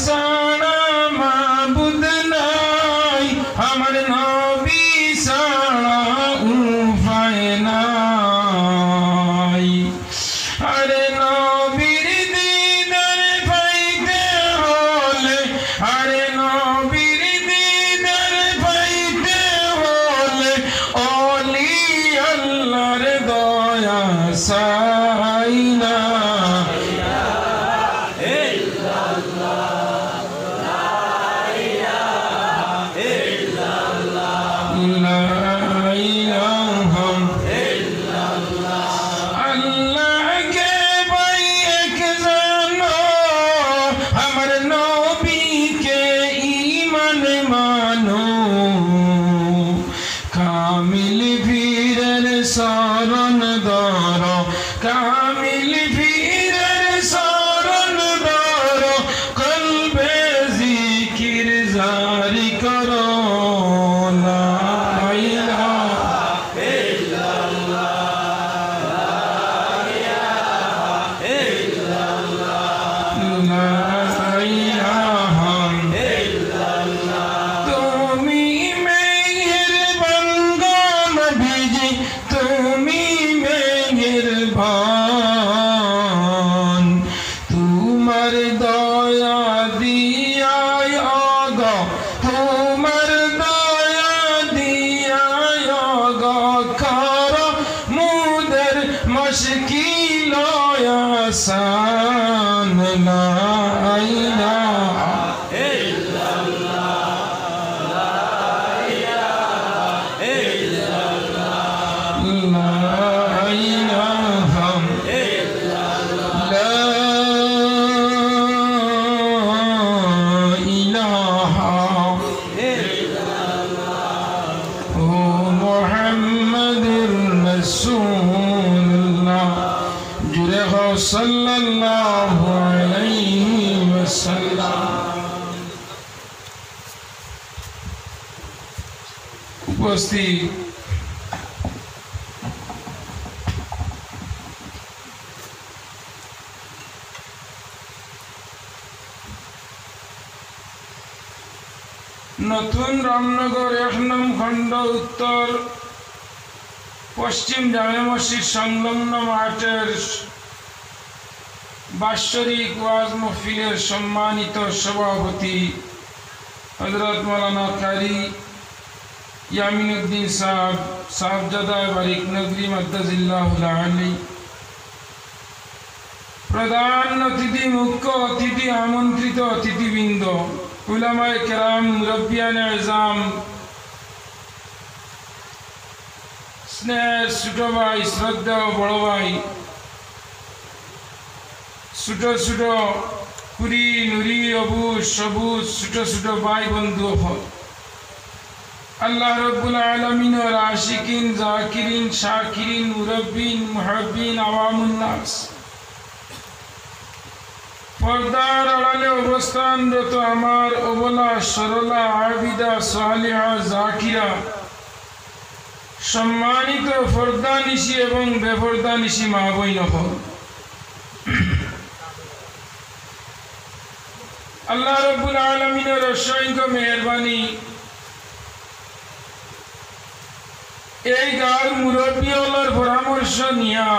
ছাড়া মাবুদ নাই, আমার নবী ছাড়া উপায় নাই। আরে নবীর দিদার পাইতে হলে, আরে নবীর দিদার পাইতে হলে ওলি আল্লাহর দয়া চাই না। শরণ দর কামিল পীরের শরণ দর, কলবে জিকির জারি করো লা ইলাহা ইল্লাল্লাহ, লা ইলাহা ইল্লাল্লাহ। তুমি মেহেরবান গো নবীজি, তুমি মেহেরবান, তোমার দয়া দিয়ায় অগ, তোমার দয়া দিয়ায় অগ কর মুদের মুশকিল আসান। লা ইলাহা সাল্লাল্লাহু আলাইহি ওয়াসাল্লাম। উপস্থিত নতুন রামনগর ১ নং খণ্ড উত্তর পশ্চিম জামে মসজিদ সংলগ্ন মাঠের বাৎসরিক ওয়াজ মাহফিলের সম্মানিত সভাপতি হযরত মাওলানা কারি ইয়ামিনুদ্দিন সাহেব, সাহেবজাদা বারিক নগরী মাদ্দাজিল্লাহুল আলী, প্রধান অতিথি, মুখ্য অতিথি, আমন্ত্রিত অতিথিবৃন্দ, উলামায়ে কেরাম, মুরব্বিয়ানে ইজাম, স্নেহের ছোট ভাই, শ্রদ্ধেয় বড় ভাই, ছোট ছোট কুড়ি নুরি অবুজ সবুজ ছোট ছোট ভাই বন্ধু, আল্লাহ রব্বুল আলামিনের আশিকিন, জাকিরিন, শাকিরিন, মুরব্বিন, মুহাব্বিন, আওয়ামুন নাস, পর্দার আড়ালে অবস্থানরত আমার অবলা সরলা আবিদা সালিহা জাকিরা, সম্মানিত পর্দানিশী এবং বেপর্দানিশী মা বোন, আল্লাহ রব্বুল আলামিনের অসংখ্য মেহেরবানি, এই গাঁর মুরব্বীওয়ালার পরামর্শ নিয়া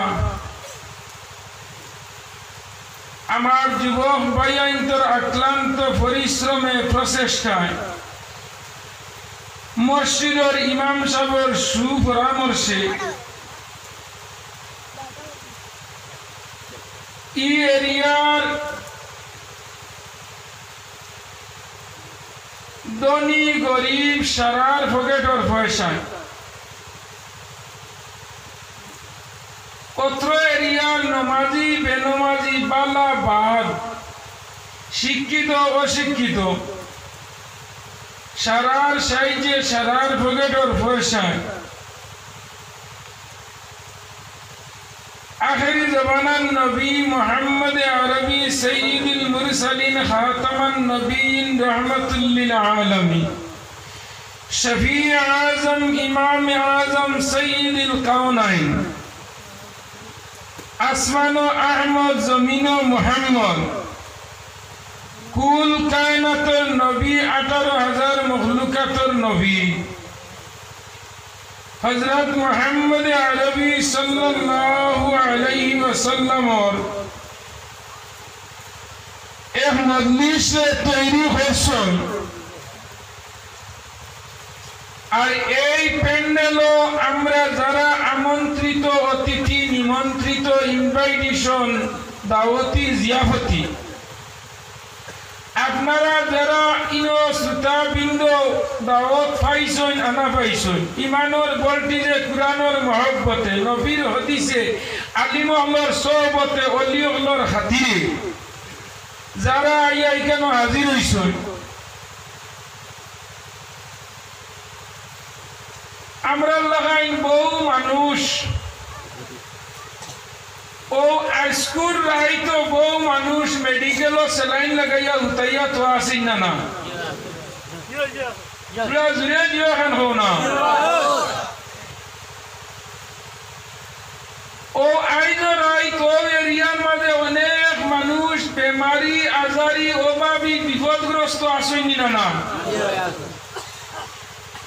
আমার যুবক ভাইয়াইন্তর আক্লান্ত পরিশ্রমে প্রচেষ্টায় মসজিদের ইমাম সাহেবের সুপরামর্শে ই এরিয়ার ধনী গরিব সারার পকেটর পয়সায় অত্র এরিয়ার নমাজি বেনমাজি বালা বাদ, শিক্ষিত অশিক্ষিত, সারার সাইজে সারার পকেটর পয়সায় আখেরি জবানার নবী মুহাম্মদ আরবি সৈয়দুল মুরসালিন খাতামান নবীন রহমাতুল লিল আলামিন শফি আজম ইমাম আজম সৈয়দুল কাউনাইন আসমান আহমদ জমিন মুহাম্মদ কুল কায়নাতের নবী 18,000 মখলুকাতের নবী হযরত মুহাম্মদ আরবি সাল্লাল্লাহু আলাইহি ওয়াসাল্লামর এক মজলিসে তৈরি হয়েছেন আর এই প্যান্ডেলও আমরা যারা আমন্ত্রিত অতিথি নিমন্ত্রিত ইনভাইটেশন দাওয়াতি জিয়াফতি আপনারা যারা ইনো শ্রোতাবৃন্দ দাওয়াত পাইছেন আনা পাইছেন ইমানের ভোল্টেজে কুরআনের মহব্বতে নবীর হাদিসে আলিম আল্লাহর সোহবতে ওলি আল্লাহর খাতিরে যারা আইয়া এখানে হাজির হইছেন আমরা লাগাইন বহু মানুষ ও আইস্কুল রাইতো বহু মানুষ মেডিকেল সেলাইন লাগাইয়া উতাইয়া তো আসেন না না পুরা জুড়ে দিও এখন হো না ও আইজ রাইত ও এরিয়ার মাঝে অনেক মানুষ বেমারি আজারি অভাবী বিপদগ্রস্ত আসেন না না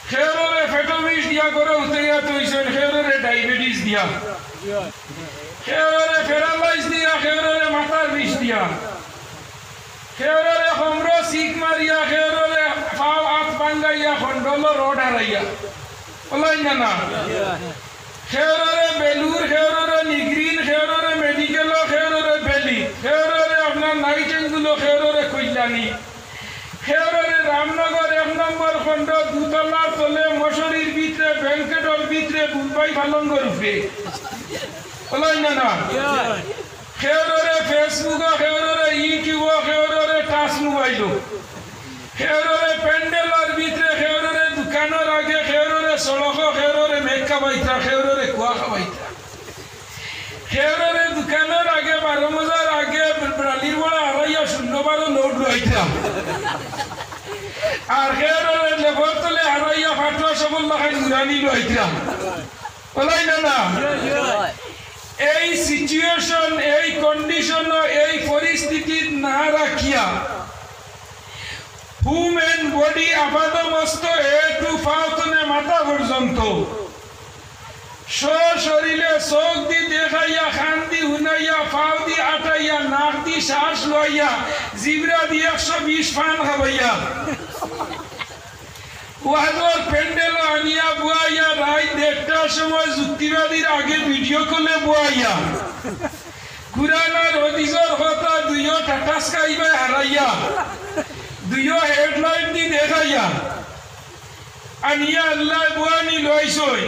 খেররে ফেটোমিস দিয়া করে উতাইয়া তৈছেন খেররে ডায়াবেটিস দিয়া খেররে প্যারালাইজ দিয়া খেররে মাথার বিষ দিয়া খেররে হমরো সিক মারিয়া খেররে পাও হাত ভাঙ্গাইয়া খন্ডল রড হারাইয়া বলাই না না খেররে বেলুর খেররে নিগ্রিন খেররে মেডিকেল খেররে বেলি খেররে আপনার নাইটেনগুলো খেররে কল্যাণী খেররে রামনগর 1 নম্বর খন্ড দুতলার তলে মশারির ভিতরে ব্যাংকেটর ভিতরে বুম্বাই পালঙ্গর উপরে বলাই না না খেররে ফেসবুক খেররে ইউটিউব খেররে টাচ মোবাইল খেররে প্যান্ডেলের ভিতরে খেররে দোকানের আগে খেররে সড়ক খেররে মেঘ খাবাইতা খেররে কুয়া খাবাইতা খেররে দোকানের আগে 12 মজার আগে ব্রালির বড় আড়াইয়া 012 লোড রইতা আর খেররে লেবর তলে আড়াইয়া ফাটলা সবল লাগাই নুরানি রইতা বলাই না না এই সিচুয়েশন এই কন্ডিশন এই পরিস্থিতি না রাখিয়া হিউম্যান বডি আপাদমস্ত এ টু ফাউতনে মাথা পর্যন্ত শরীরে চোখ দি দেখাইয়া খান দি হুনাইয়া ফাউ দি আটাইয়া নাক দি শ্বাস লইয়া জিবরা দি 120 পান খাবাইয়া ওয়াজর প্যান্ডেল আনিয়া বুয়াইয়া রাত 1টার সময় যুক্তিবাদীর আগে ভিডিও কলে বুয়াইয়া কুরআনের হাদিসের কথা দুইও টাটাস খাইবা হারাইয়া দুইও হেডলাইট দি দেখাইয়া আনিয়া আল্লাহ বুয়ানি লইছই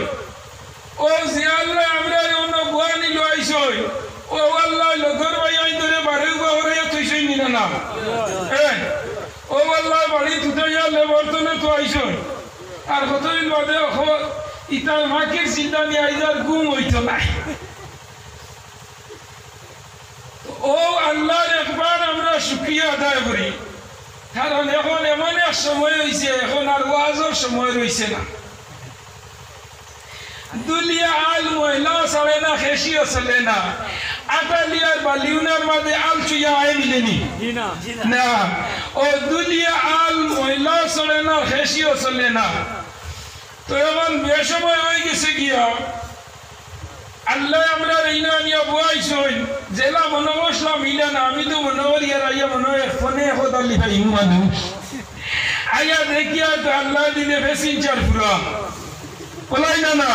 ও যে আল্লাহ আমরা অন্য বুয়ানি লইছই ও আল্লাহ লগর ভাই ধরে বাড়ি বাহরাইয়া তুইছই নিনা না ও আল্লাহ বাড়ি তুতাইয়া লেবর্তনে তো আইছই আর কতদিন বাদে ইতার মাকের চিন্তা নিয়ে আইজার গুম হইত না ও আল্লাহর একবার আমরা শুকরিয়া আদায় করি কারণ এখন এমন এক সময় হয়েছে এখন আর ওয়াজের সময় রয়েছে না দুলিয়া আল মহিলা চলে না খেসিও চলে না আটালিয়ার বা লিউনার মাঝে আল চুইয়া আয় মিলেনি না ও দুলিয়া আল মহিলা চলে না খেসিও চলে না তো এখন বেসময় হয়ে গেছে গিয়া আল্লাহ আমরা রেইনা নিয়া বুয়াইছই জেলা মনে বসলাম মিলে না আমি তো মনে করি আর আইয়া মনে হয় ফোনে হদালি ভাই মানুষ আইয়া দেখিয়া তো আল্লাহ দিলে প্যাসেঞ্জার পুরা বলাই না না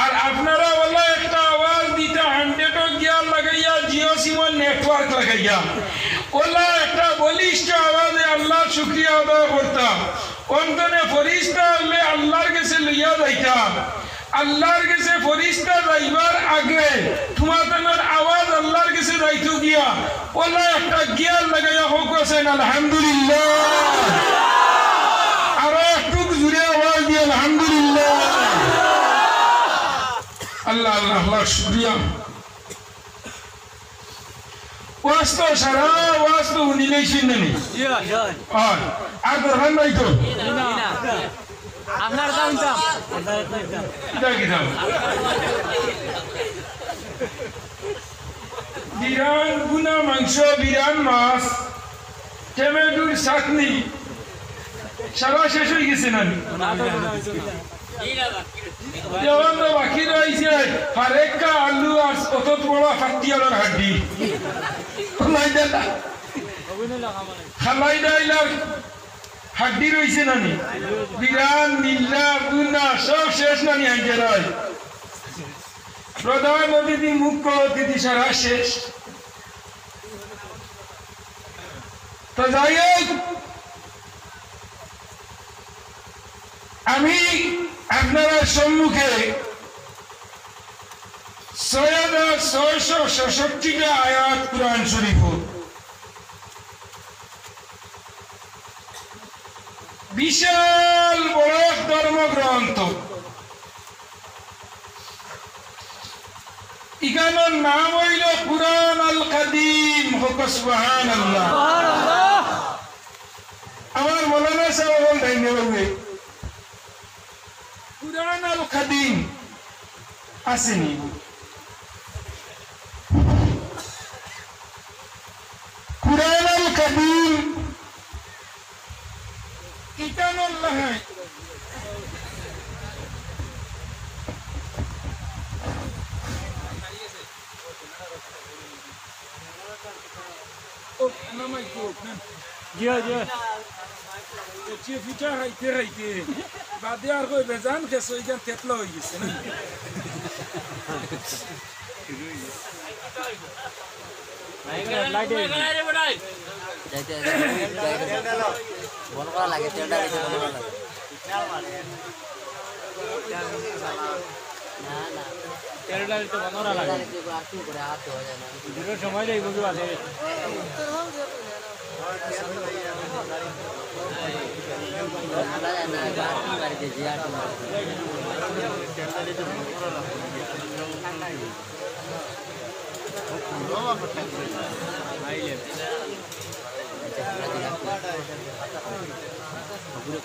আর আপনারা বলা একটা আওয়াজ দিতে 100 গিয়ার লাগাইয়া জিও সিমন নেটওয়ার্ক লাগাইয়া ওলা একটা বলিষ্ঠ আওয়াজে আল্লাহর শুকরিয়া আদায় করতাম অন্তনে ফরিস্তা হলে আল্লাহর কাছে লইয়া যাইতাম আল্লাহর কাছে ফরিস্তা যাইবার আগে তোমাদের আওয়াজ আল্লাহর কাছে যাইতো গিয়া ওলা একটা গিয়ার লাগাইয়া হোক আছেন আলহামদুলিল্লাহ আরো একটু জুড়ে আওয়াজ দিয়ে আলহামদুলিল্লাহ আল্লাহ আল্লাহ আল্লাহ শুকরিয়া ওয়াস্ত সারা ওয়াস্ত উনিলেই শুনেনি আর দরকার নাই তো আপনার দাম দাম কি দাম বিরান গুনা মাংস বিরান মাছ টমেটোর চাটনি সারা শেষ হয়ে গেছে না যখন বাকি রয়েছে হারেকা আলু আর অত বড় হাতিয়ার হাড্ডি খালাই ডাইলার হাড্ডি রয়েছে নানি বিরান নীলা গুনা সব শেষ নানি হাইতে রয় প্রধান অতিথি মুখ্য অতিথি সারা শেষ তো যাই হোক আমি আপনারা সম্মুখে ৬৬৬৬টা আয়াত কুরআন শরীফ বিশাল বড় ধর্মগ্রন্থ ইখানের নাম হইল কুরআন আল কাদিম হোক সুবহানাল্লাহ আমার মৌলানা সাহেব বলতেন কুরআন আল কাদিম আসেনি কুরআন আল কাদিম ইখানের লাগে ফিটা হাইতে হাইতে বাদে আর কই বেজান খেস ওইখান তেতলা হয়ে গেছে না সময় লাগবে কি বাদে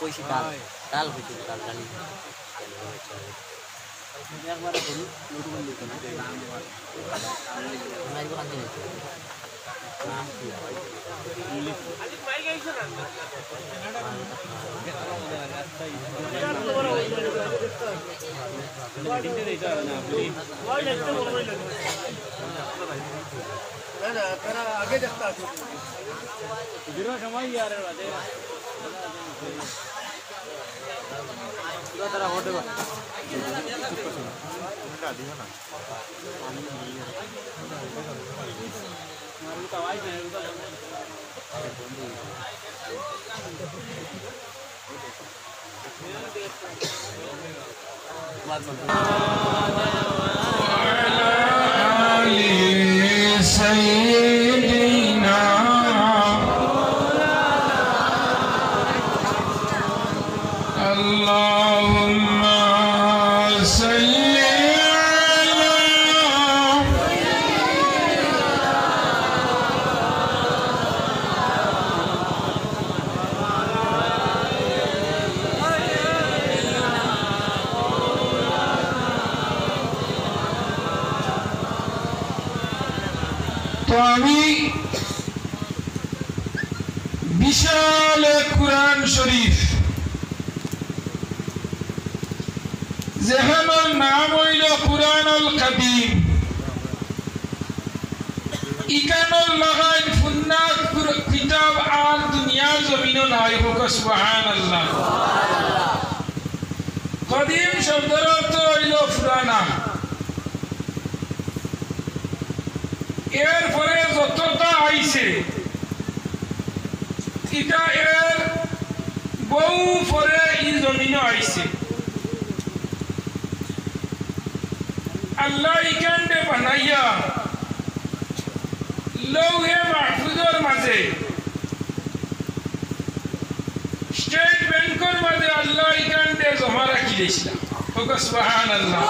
কইছি ডাল ডাল হইছে ডাল ডালি একবার বলি নতুন দিতে না নাই কোন দিন आगे देखता समय यार سيدنا اللهم صل তো আমি বিশাল কুরআন শরীফ যেখানের নাম হইল কুরআন আল কাদিম ইকানোর লাগাই ফুন্না কিতাব আর দুনিয়ার জমিনও নাই হোক সুবহানাল্লাহ কাদিম শব্দের অর্থ হইল পুরানা এরপরে যতটা আইছে এটা এর বহু পরে এই জমিনে আইছে আল্লাহ ইকান্ডে বানাইয়া লৌহে মাহফুজের মাঝে স্টেট ব্যাংকের মাঝে আল্লাহ ইকান্ডে জমা রাখি দিয়েছিলাম সুবহানাল্লাহ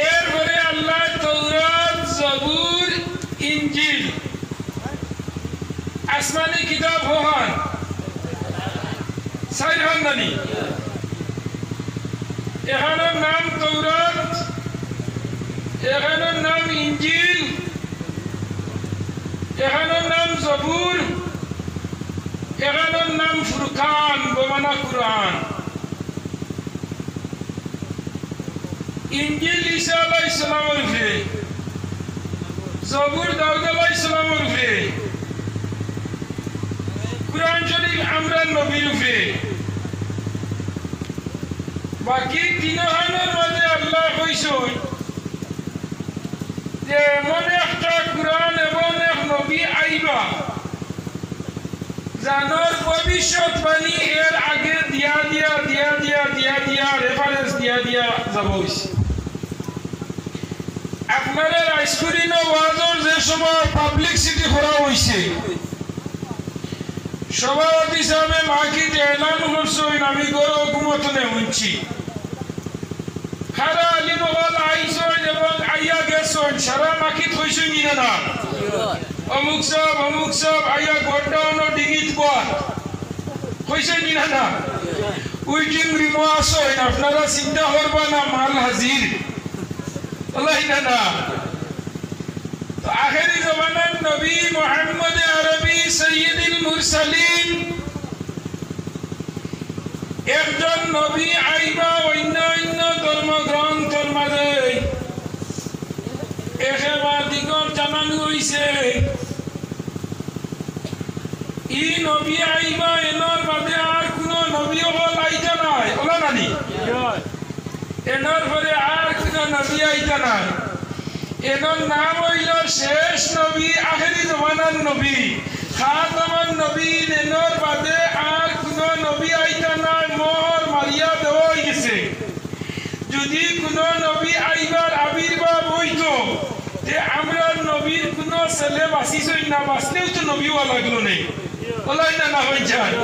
এরপরে আল্লাহ তৌরাত জবুর ইনজিল আসমানি কিতাব হন সাইরান নানি এখানের নাম তৌরাত এখানের নাম ইনজিল এখানের নাম জবুর, এখানের নাম ফুরকান বমানা কুরআন। ইনজিল ঈসা আলাইহিস সালামের উপরে, জবুর দাউদ আলাইহিস সালামের উপরে, কুরআন শরীফ আমরান নবীর উপরে। বাকি তিনখানের মাঝে আল্লাহ কইছেন যে এমন একটা কুরআন এবং এক নবী আইবা জানোর ভবিষ্যৎবাণী এর আগে দিয়া রেফারেন্স দিয়া যাব। আপনারা রাইস্কুরিন ওয়াজর যে সময় পাবলিসিটি করা হয়েছে, সভাপতি সাহেব মাকিত এলান করছেন আমি গড় হুকুমতনে শুনছি। খারা আলী নওয়াল আইসন এবং আইয়া গেছেন, সারা মাকিত হয়েছেন কিনা না? অমুক সব আইয়া গড়ডাউন ডিগিত কোয়ার হয়েছেন কিনা না? উইটিং রিমো আসেন, আপনারা চিন্তা করবা না, মাল হাজির না। তো আখেরি জমানার নবী মুহাম্মদ আরবি সৈয়দুল মুরসালিন একজন নবী আইবা অন্য ধর্মগ্রন্থের মাঝে একেবারে দিগর জানানো হইছে। ই নবী আইবা এনর বাদে আর কোন নবী হল আইতা নাই, ওলা নানি এনর পরে আর কোন নবী আইতা নাই। এনর নাম হইল শেষ নবী, আখেরি জমানার নবী, খাতামান নবী। এনর বাদে আর কোন নবী আইতা নাই, মোহর মারিয়া দেওয়া হয়ে গেছে। যদি কোন নবী আইবার আবির্ভাব হইতো যে আমরা নবীর কোন ছেলে বাঁচিছই না, বাঁচলেও তো নবী হওয়া লাগলো নেই, ওলাই না হয়ে যায়।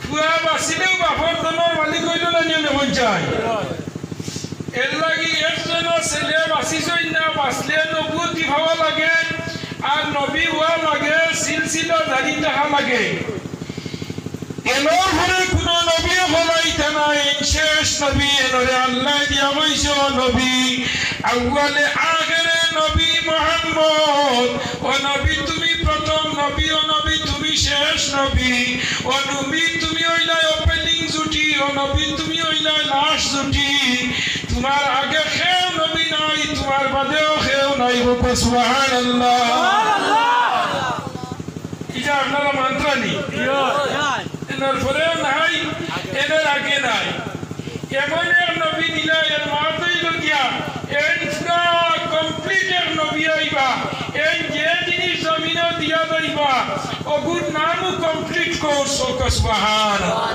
পুরা বাঁচিলেও বাপর দলের মালিক হইল না নিয়ে হয়ে যায়। এর লাগি একজন ছেলে বাঁচিছই না, বাঁচলে নবুয়তি হওয়া লাগে আর নবী হওয়া লাগে, সিলসিলা জারি থাকা লাগে। এলোর ঘরে কোন নবী হলাইতে নাই, শেষ নবী এনরে আল্লাহ দিয়া হইছ নবী আউয়ালে আখেরে নবী মুহাম্মদ। ও নবী তুমি প্রথম নবী, ও নবী তুমি শেষ নবী, ও নবী তুমি হইলা ওপেনিং জুটি, ও নবী তুমি হইলা লাস্ট জুটি। তোমার আগে কেউ নবী নাই, তোমার বাদেও কেউ নাই। সুবহানাল্লাহ। এটা আপনারা মানতানি এর পরেও নাই, এর আগে নাই। এমন এক নবী দিলা, এর মাতই গিয়া এর পুরা কমপ্লিট এক নবী আইবা। এই যে জিনিস জমিনে দিয়া যাইবা ওগুর নামও কমপ্লিট কোর্স। সুবহানাল্লাহ।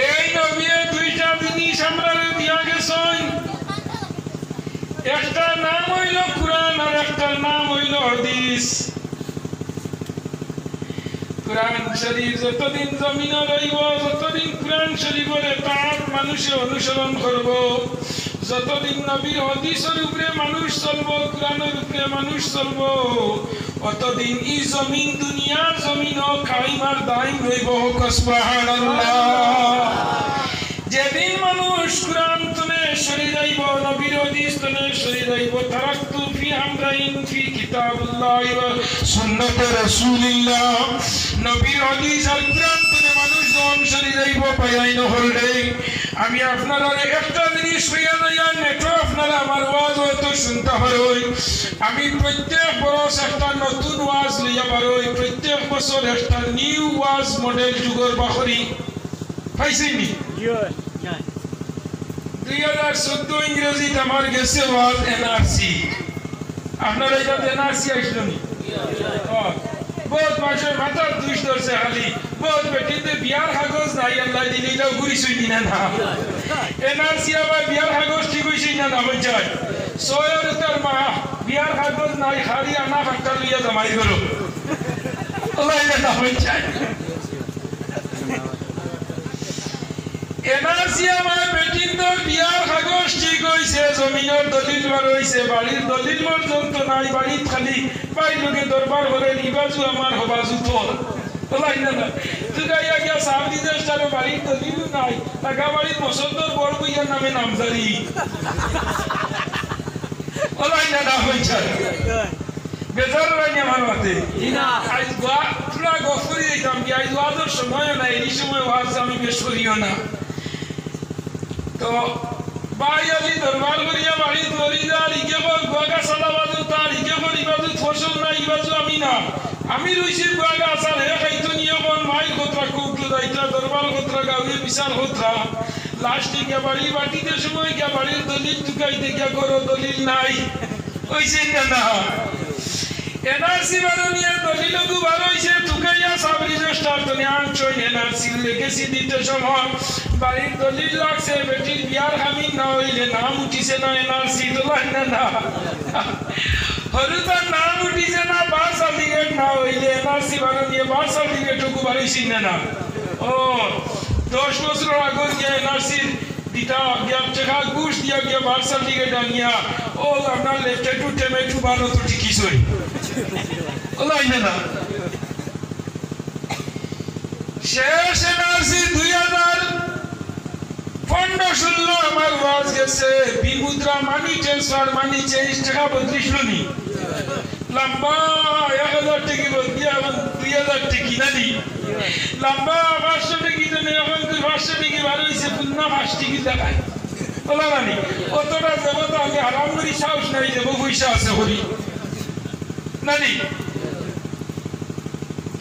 এই নবীর দুইটা জিনিস আমরা দিয়া গেছেন, একটা নাম হইল কুরআন আর একটা নাম হইল হাদিস। কুরআন শরীফ যতদিন জমিনে রইব, যতদিন কুরআন শরীফের তার মানুষে অনুসরণ করব, যতদিন নবীর হাদিসের উপরে মানুষ চলব, কুরআনের উপরে মানুষ চলব, অতদিন এই জমিন দুনিয়ার জমিনও কায়েম আর দায়ম রইব। সুবহানাল্লাহ। যেদিন মানুষ কুরআন তুলে সরে যাইব, নবীর হাদিস তুলে সরে যাইব, তারাক্তু ফি আমরাইন ফি কিতাবুল্লাহ ওয়া সুন্নাতে রাসূলিল্লাহ। নবীর হাদিস আর কুরআন তুলে মানুষ যখন সরে যাইব পাইয়াইন হলরে। আমি আপনারা একটা জিনিস হইয়া যাইয়া নেটো আপনারা আমার ওয়াজ হয়তো শুনতে পারোই। আমি প্রত্যেক বছর একটা নতুন ওয়াজ লইয়া পারোই, প্রত্যেক বছর একটা নিউ ওয়াজ মডেল যুগের বাখরি পাইছেনি। 2014 ইংরেজিত আমার গেছে ওয়াজ এনআরসি। আপনারা এটা এনআরসি আসলো নি? বহুত মানুষের মাথার দুষ ধরছে খালি, বহুত বেটিতে বিয়ার কাগজ নাই, আল্লাহ দিলে এটাও ঘুরিছই কিনা না। এনআরসি আবার বিয়ার কাগজ ঠিক হয়েছে না না হয়ে যায়। ছয়ের উত্তর মা বিয়ার কাগজ নাই, খালি আনা ফাঁকটা লইয়া জমাই করো, আল্লাহ না হয়ে যায়। এনআরসি আমার বেটির বিয়ার কাগজ ঠিক হয়েছে, জমিনের দলিল বার হয়েছে, বাড়ির দলিল পর্যন্ত নাই, বাড়ির খালি পাই লোকে দরবার করে নিবাজু আমার হবাজু তোর তুগাইয়া গিয়া সাউদি দেশ তার বাড়ির দলিল নাই, টাকা বাড়ির মুসলদর বড় বইয়ার নামে নামজারি। ওলাই না হইছে বেজার রানি আমার মতে আজ পুরা গফরি দিতাম কি আজ ওয়াজের সময় না এই সময় ওয়াজ আমি বেশ করিও না তো বাড়ি দরবার করিয়া বাড়ি ধরি যার ইকে বল গোয়াগা সালা বাজু তার ইকে বল ইবাজু ফসল না ইবাজু আমি না আমি রইছি গোয়াগা আসার হে খাইতো নিয়ে বল মাই গোত্রা কুকু দাইতা দরবার গোত্রা গাউয়ে বিশাল গোত্রা লাস্টে গিয়া বাড়ি বাটিতে সময় গিয়া বাড়ির দলিল টুকাইতে গিয়া করো দলিল নাই হইছে না এনআরসি বারোনিয়া দলিলকু বারোইছে টুকাইয়া সাব রেজিস্টার তো আনছই এনআরসি লেগেছি দিতে সময় বাড়ির দলিল লাগছে বেটির বিয়ার হামিন না হইলে নাম উঠিছে না এনআরসি তো লাগে না হরুতার নাম উঠিছে না বার্থ সার্টিফিকেট না হইলে এনআরসি বারোনিয়া বার্থ সার্টিফিকেটকু বারোইছি না ও 10 বছর আগে গিয়ে এনআরসির দিতা গিয়া টাকা ঘুষ দিয়া গিয়া বার্থ সার্টিফিকেট আনিয়া ও আপনার লেফটে টু টেমেটু বানো তো ঠিকই সই ওলাই না শেষ এনআরসি 2015-16 আমার ওয়াজ গেছে বিমুদ্রা মানি ট্রান্সফার মানি চেঞ্জ টাকা বদলিস নি লম্বা 1000 টাকা বদলিয়া 2000 টাকা নানি লম্বা 500 টাকা দিনে এখন 500 টাকা বার হইছে পুন্না 5 টাকা দেখায় ওলা নানি অতটা যাব তো আমি আরাম করি সাহস নাই যাব পয়সা আছে হরি নানি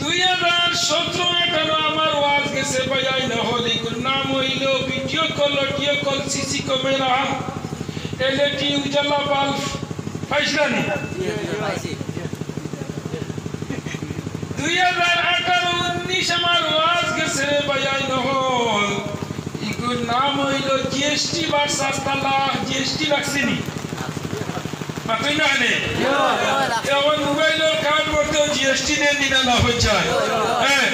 2017-18 আমার ওয়াজ গেছে বাজাই না হলি নাম হইল video call audio call CC camera LED Ujala bulb পাইছানি 2018-19 আমার ওয়াজ গেছে বাজাই না হল ইগুর নাম হইল জিএসটি ভার্সাস তালাক জিএসটি লাগছেনি মাতই না নে এখন মোবাইলের কার্ড করতে জিএসটি দেন দিনা না হচ্ছে হ্যাঁ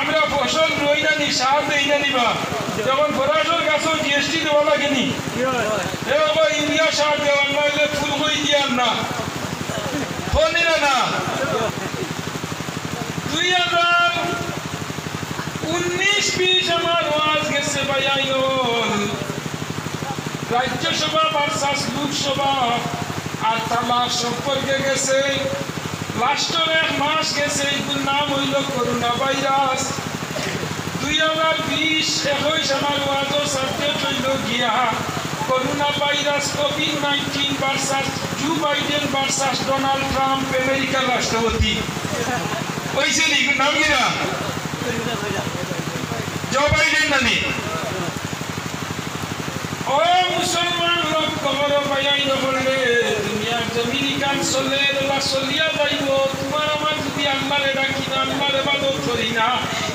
আমরা ফসল রই না নি সার দেই না নিবা যখন ফরাসর গাছও জিএসটি দেওয়া লাগেনি এ বাবা ইন্ডিয়া সার দেওয়া নাইলে ফুল হই দিয়ার না ফোনে না 2019-20 আমার ওয়াজ গেছে বায়াইল রাজ্যসভা ভার্সাস লোকসভা আর তালাক সম্পর্কে গেছে লাস্টের 1 মাস গেছে এগুলোর নাম হইল করোনা ভাইরাস 2020-21 আমার ওয়াজের সাবজেক্ট হইল গিয়া করোনা ভাইরাস কোভিড-19 versus Joe Biden versus Donald Trump আমেরিকার রাষ্ট্রপতি হইছে নি নাম কি না জো বাইডেন নানি ও মুসলমান লোক খবর পাইয়াই নবলে দুনিয়ার জমিন কান চলে এলা চলিয়া যাইব তোমার আমার যদি আল্লাহরে ডাকি না আল্লাহরে ইবাদত করি না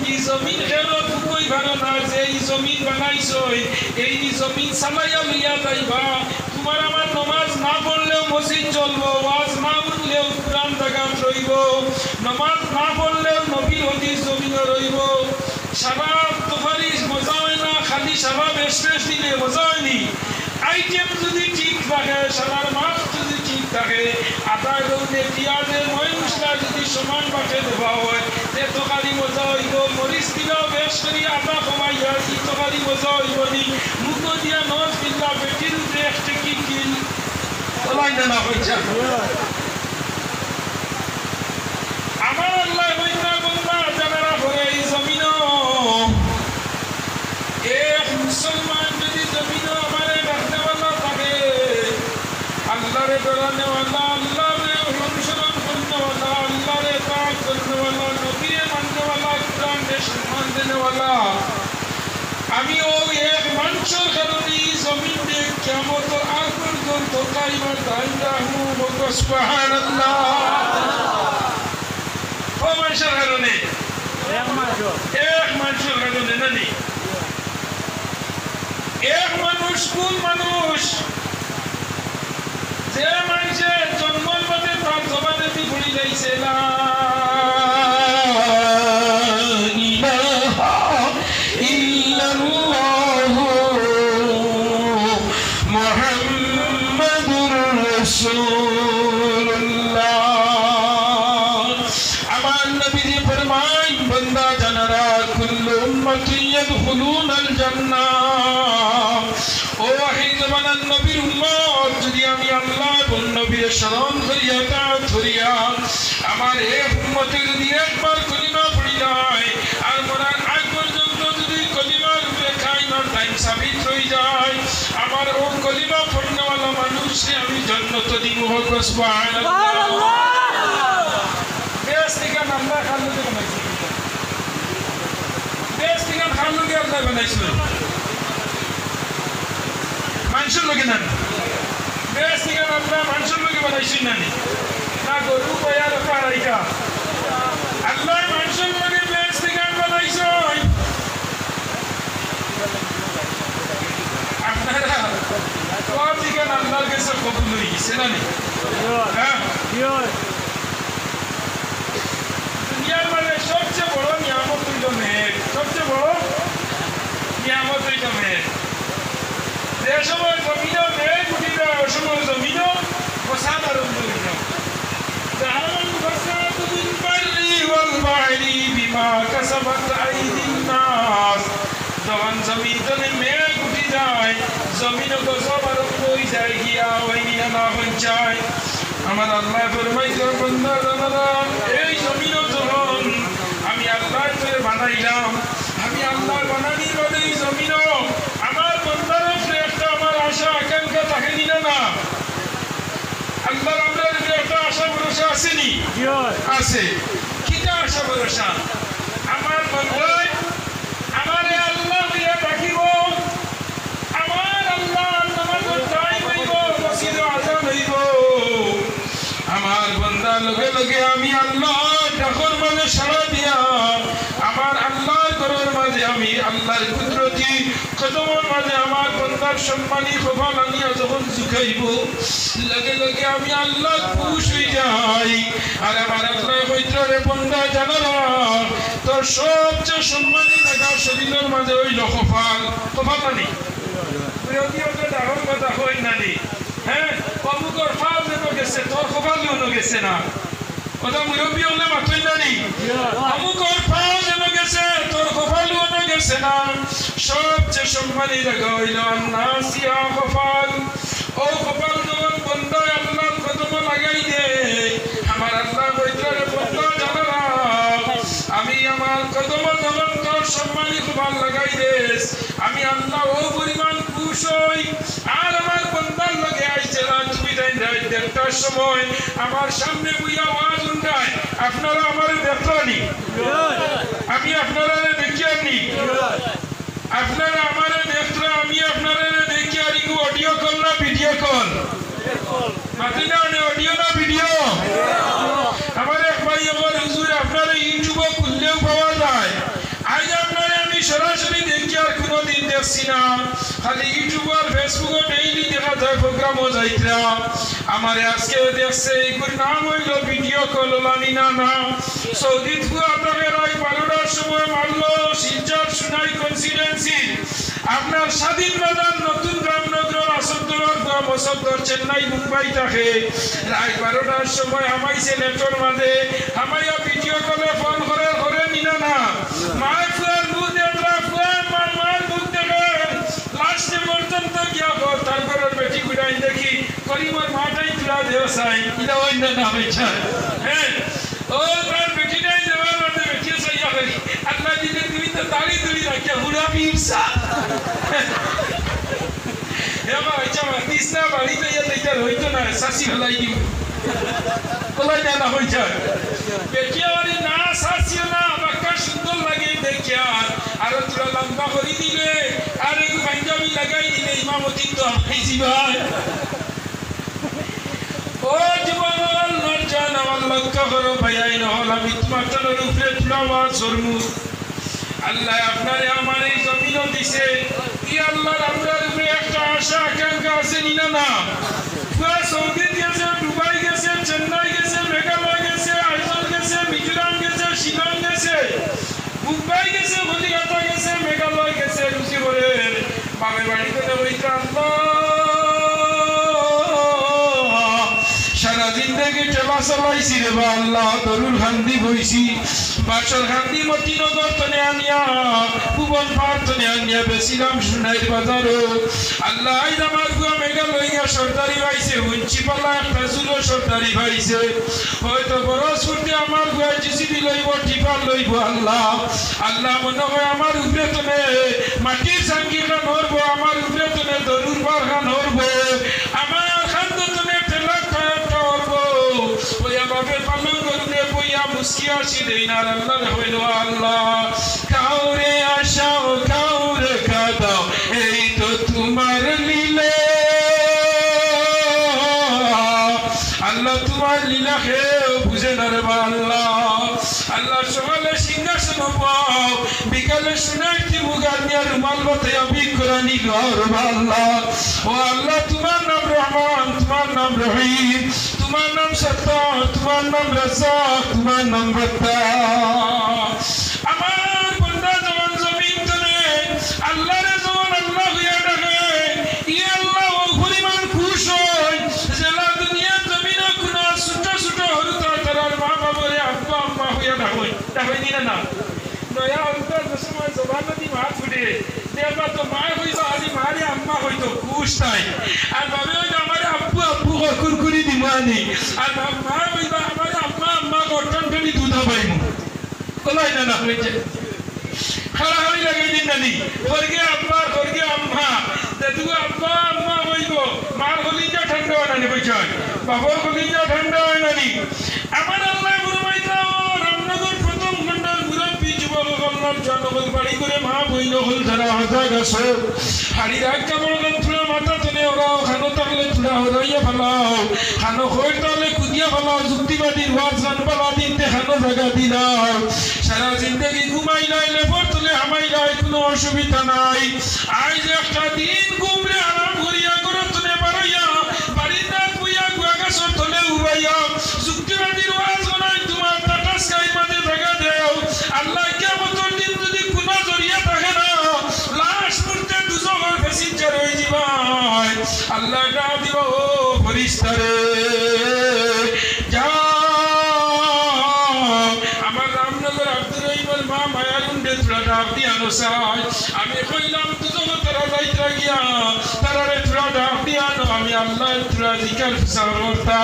এই জমিন খেলো তুই ভালো না যে এই জমিন বানাইছই এই জমিন চালাইয়া লইয়া যাইবা তোমার আমার নামাজ না পড়লেও মসজিদ চলবো ওয়াজ না শুনলেও কোরআন জাগাত রইব নামাজ না পড়লেও নবীর হাদিস জমিনে রইব সারা তোফারি মজা হয় না খালি সারা বেশ দিলে মজা হয়নি আইটেম যদি ঠিক থাকে সারার মাছ যদি ঠিক থাকে আদায় রৌদে পিঁয়াজের ময় মশলা যদি সমান বাটে দেওয়া হয় তে তরকারি মজা হইব মরিচ দিলেও বেশ করি আদা কমাইয়া ই তরকারি মজা হইব নি মুখ দিয়া নজ দিলা বেটির উপরে একটা কি কিল ওলাই না হইছে আমার আল্লাহ হইতা বন্ধা জানারা ভরে এই জমিন এক মুসলমান যদি জমিন আমারে রাখতে वाला থাকে আল্লাহরে ডরানে वाला আল্লাহরে অনুসরণ করতে वाला আল্লাহরে তাআত করতে वाला নবীরে মানতে वाला কোরআন দেশ সম্মান দেনে वाला আমি ওই এক মানুষের কারণে জমিনে কিয়ামতের আগ পর্যন্ত কায়েমের দায়িত্ব রাখবো বলো সুবহানাল্লাহ ও মানুষের কারণে এক মানুষের কারণে নানি এক মানুষ কোন মানুষ যে মানুষের জন্মের পথে তার জবানে ভুলি যাইছে না ইলাহা ইল্লাল্লাহ মুহাম্মাদুর রাসূলুল্লাহ আমার নবীজি ফরমান বান্দা জানারা কুল্লু উম্মতি ইয়াদখুলুনাল জান্নাহ ও ওয়াহিদ বানান নবীর উম্মত যদি আমি আল্লাহ স্মরণ করিয়া তাআত করিয়া আমার এই উম্মতে যদি একবার কলিমা পড়ি যায় আর মরার আগ পর্যন্ত যদি কলিমার উপরে কাইমার টাইম সাবিত হয়ে যায় আমার ও কলিমা পড়নেওয়ালা মানুষকে আমি জান্নাত দিব হোক সুবহানাল্লাহ বেশ থেকে আল্লাহ খালুকে বানাইছে বেশ থেকে খালুকে আল্লাহ বানাইছে মানুষের লোকে না বেশ থেকে আল্লাহ মানুষের লোকে বানাইছেন না না গরু বয়ার পারাইকা আল্লাহ মানুষের লোকে বেশ থেকে বানাইছে আপনারা সব দিকে আল্লাহর কাছে কবুল হয়ে গেছে না হ্যাঁ দুনিয়ার মানে সবচেয়ে বড় নিয়ামত হইল মেঘ সবচেয়ে বড় নিয়ামত হইল মেঘ যে সময় জমিনও মেঘ উঠিল ওই সময় জমিনও ফসাদ আরম্ভ হইল যখন জমিন তলে মেঘ উঠি যায় জমিনও গজব আরম্ভ হয়ে যায় গিয়া ওই নিয়া না পঞ্চায় আমার আল্লাহ ফরমাইছে বান্দা জানালা এই জমিনও যখন আমি আল্লাহ করে বানাইলাম আমি আল্লাহ বানানির বাদে এই জমিনও আমার বান্দার উপরে একটা আমার আশা আকাঙ্ক্ষা থাকে না না আল্লাহর আমাদের উপরে একটা আশা ভরসা আসেনি আছে কিটা আশা ভরসা আমার বান্দায় আমারে আল্লাহ দিয়া ডাকিব আমার আল্লাহ নামাজের টাইম হইব মসজিদে আযান হইব আমার বান্দা লগে লগে আমি আল্লাহ ডাকর মানে সাড়া দিয়া আমার আল্লাহর ঘরের মাঝে আমি আল্লাহর কুদরতি কদমের মাঝে আমার বান্দার সম্মানী কপাল আনিয়া যখন ঝুঁকাইব লগে লগে আমি আল্লাহ খুশ হয়ে যাই আর আমার আল্লাহ কইতরে বান্দা জানালা তোর সবচেয়ে সম্মানী লাগা শরীরের মাঝে ওই কপাল কপাল আনি প্রিয়কে ডাকর কথা হই নানি হ্যাঁ অমুকর ফাল যেন গেছে তোর কপালিও ন গেছে না কথা মুরব্বী হলে মাত্রই জানি অমুকর ফাল যেন গেছে তোর কপালিও ন গেছে না সবচেয়ে সম্মানী জায়গা হইল নাসিয়া কপাল ও কপাল যখন বন্ধ আল্লাহর কদমে লাগাই দে আমার আল্লাহ কইতরে বন্ধ জানা আমি আমার কদমে যখন তোর সম্মানী কপাল লাগাই দেস আমি আল্লাহ ও পরিমাণ খুশ হই আর আমার বন্দার লগে আইছে না তুমি তাই দেড়টার সময় আমার সামনে বুইয়া আওয়াজ উঠায় আপনারা আমারে দেখলানি আমি আপনারা দেখিয়ানি আপনারা আমারে দেখলে আমি আপনারা দেখি আর ইগু অডিও কল না ভিডিও কল মাতিনা অডিও না ভিডিও আমার এক ভাই আমার হুজুর আপনারা ইউটিউবে খুললেও পাওয়া যায় আজ আপনারা আমি সরাসরি দেখি আর কোনোদিন দেখছি না খালি ইউটিউব আর ফেসবুকে ডেইলি দেখা যায় প্রোগ্রামও যাইতরা আমারে আজকে দেখছে এইগুলোর নাম হইল ভিডিও কল লানি না না সৌদি থেকে আপনাকে রাত 12টার সময় মারলো শিলচর সুনাই কনস্টিটুয়েন্সি আপনার স্বাধীন বাজার নতুন রামনগর আসরদর মসদর চেন্নাই মুম্বাই থাকে রাত 12টার সময় আমাইছে নেটর মাঝে আমাইয়া ভিডিও কলে ফোন করে নিনা না মাই ফুয়ার মুখ দেখলা ফুয়ার মার মুখ দেখে লাস্টে পর্যন্ত গিয়া তারপরে বেটি গুড়াই দেখি করিমর মাটাই তুলা দেও সাই এটা অন্য না হয়েছে হ্যাঁ ও তার বেটিটাই দেওয়ার মধ্যে বেটি সাইয়া করি আল্লাহ দিদি তুমি তো দাড়ি তুলি রাখিয়া হুড়া পিপসা এবার আচ্ছা তিসনা বাড়িতে এটা হইতো না শাসি হলাই দিম কলাই না হইছে বেটিয়ারি না শাসিও না বাক্কা সুন্দর লাগে দেখিয়া আর তোরা লম্বা করে দিলে আর একটু পাঞ্জাবি লাগাই দিলে ইমামতি তো হাইজি ভাই ও জীবন নরজান আমার লক্ষ্য করো ভাইয়াই নহল আমি তোমার তলের উপরে তুলাবার শর্মু আল্লাহ আপনারে আমার এই জমিনও দিছে কি আল্লাহর আপনার উপরে একটা আশা আকাঙ্ক্ষা আছে নিনা না পুরা সৌদি গেছে দুবাই গেছে চেন্নাই গেছে মেঘালয় গেছে আইজল গেছে মিজোরাম গেছে শিলং গেছে মুম্বাই গেছে কলিকাতা গেছে মেঘালয় গেছে রুচি করে বাপের বাড়িতে হইতে আল্লাহ সারা জিন্দগি টেবা চালাইছি রে বা আল্লাহ তরুল খান্দি বইছি বাসর খান্দি মতিনগর তনে আনিয়া ভুবন পার তনে আনিয়া বেছিলাম সোনাইর বাজারও আল্লাহ আইজ আমার গুয়া মেঘালয়া সর্দারি ভাইছে উঞ্চি পালা একটা জুলো সর্দারি ভাইছে হয়তো বরস করতে আমার গুয়া জিসিবি লইব টিপার লইব আল্লাহ আল্লাহ মনে হয় আমার উপরে তনে মাটির সাঙ্গিটা নড়বো আমার উপরে তনে তরুর পার খান নড়বো আমার খান্দ তনে ঠেলা নড়বো ওইয়া বাপে পালন করবে বইয়া মুসকিয়া সিদেই না আল্লাহ হইল আল্লাহ কাউরে আশাও কাউরে কাদাও এই তো তোমার লীলা আল্লাহ তোমার লীলা খেয়েও বুঝে না রে আল্লাহ আল্লাহ সকালে সিংহাসন পাও বিকালে সোনাইটি মুগার নিয়ে রুমাল বাতাইয়া বিকরানি গর আল্লাহ ও আল্লাহ তোমার নাম রহমান তোমার নাম রহিম তোমার নাম সত্তার তোমার নাম রাজ্জাক তোমার নাম গফফার আমার বান্দা যখন জমিন তলে আল্লাহরে যখন আল্লাহ হইয়া ডাকে ইয়া আল্লাহ ও পরিমাণ খুশ হয় জেলা দুনিয়া জমিনে কোন ছোট ছোট হরুতা তারার মা বাবারে আব্বা আম্মা হইয়া ডাকে দিনা না নয়া অন্তর সময় জবান দি মাছ ফুটে দেবা তো মা হইতো আদি মারে আম্মা হইতো খুশ তাই আর বাবে হইতো আমার আব্বু আব্বু কুরকুরি দিমানি আর মা হইতো আমার আম্মা আম্মা গঠন করে দুধা পাইমু কলাই না হইছে খালা হই লাগে দিন নানি করগে আব্বা করগে আম্মা দাদু আব্বা আম্মা হইবো মার কলিজা ঠান্ডা হয় নানি কইছাই বাবার কলিজা ঠান্ডা হয় নানি আমার আল্লাহ গুরুমাইতা রামনগর প্রথম খন্ডার মুরব্বি যুবক আল্লাহর জনগণ বাড়ি করে মা বইল হল ধরা হাজা গাছে হাড়ি রাখ কামড় তুলা মাথা তনে ওরাও খানো তাহলে তুলা হরাইয়া ফেলাও খানো হই তাহলে কুদিয়া ফেলাও যুক্তিবাদীর ওয়াজ জানবালা দিনতে খানো জায়গা দিলাও সারা জিন্দগি ঘুমাই লাইলে পড়তলে হামাই লাই কোনো অসুবিধা নাই আজ একটা দিন ঘুমরে আরাম করিয়া করো তনে বাড়াইয়া বাড়ির রাত বইয়া গুয়া গাছর তলে উড়াইয়া যুক্তিবাদীর ওয়াজ বানাই তোমার টাটা স্কাই মাঝে জায়গা দেও আল্লাহ কিয়ামতের দিন যদি কোনো জড়িয়ে থাকে না লাশ মুর্তে দুজনের প্যাসেঞ্জার হয়ে যাবাই আল্লাহ না দিব ও ফেরেশতারে যাও আমার রামনগর আব্দুর রহিমের মা মায়ারুন্ডে তুলা ডাক দিয়া নসাই আমি কইলাম দুজন তারা যাইতা গিয়া তারারে তুলা ডাক দিয়া নো আমি আল্লাহ তুলা জিকার সারতা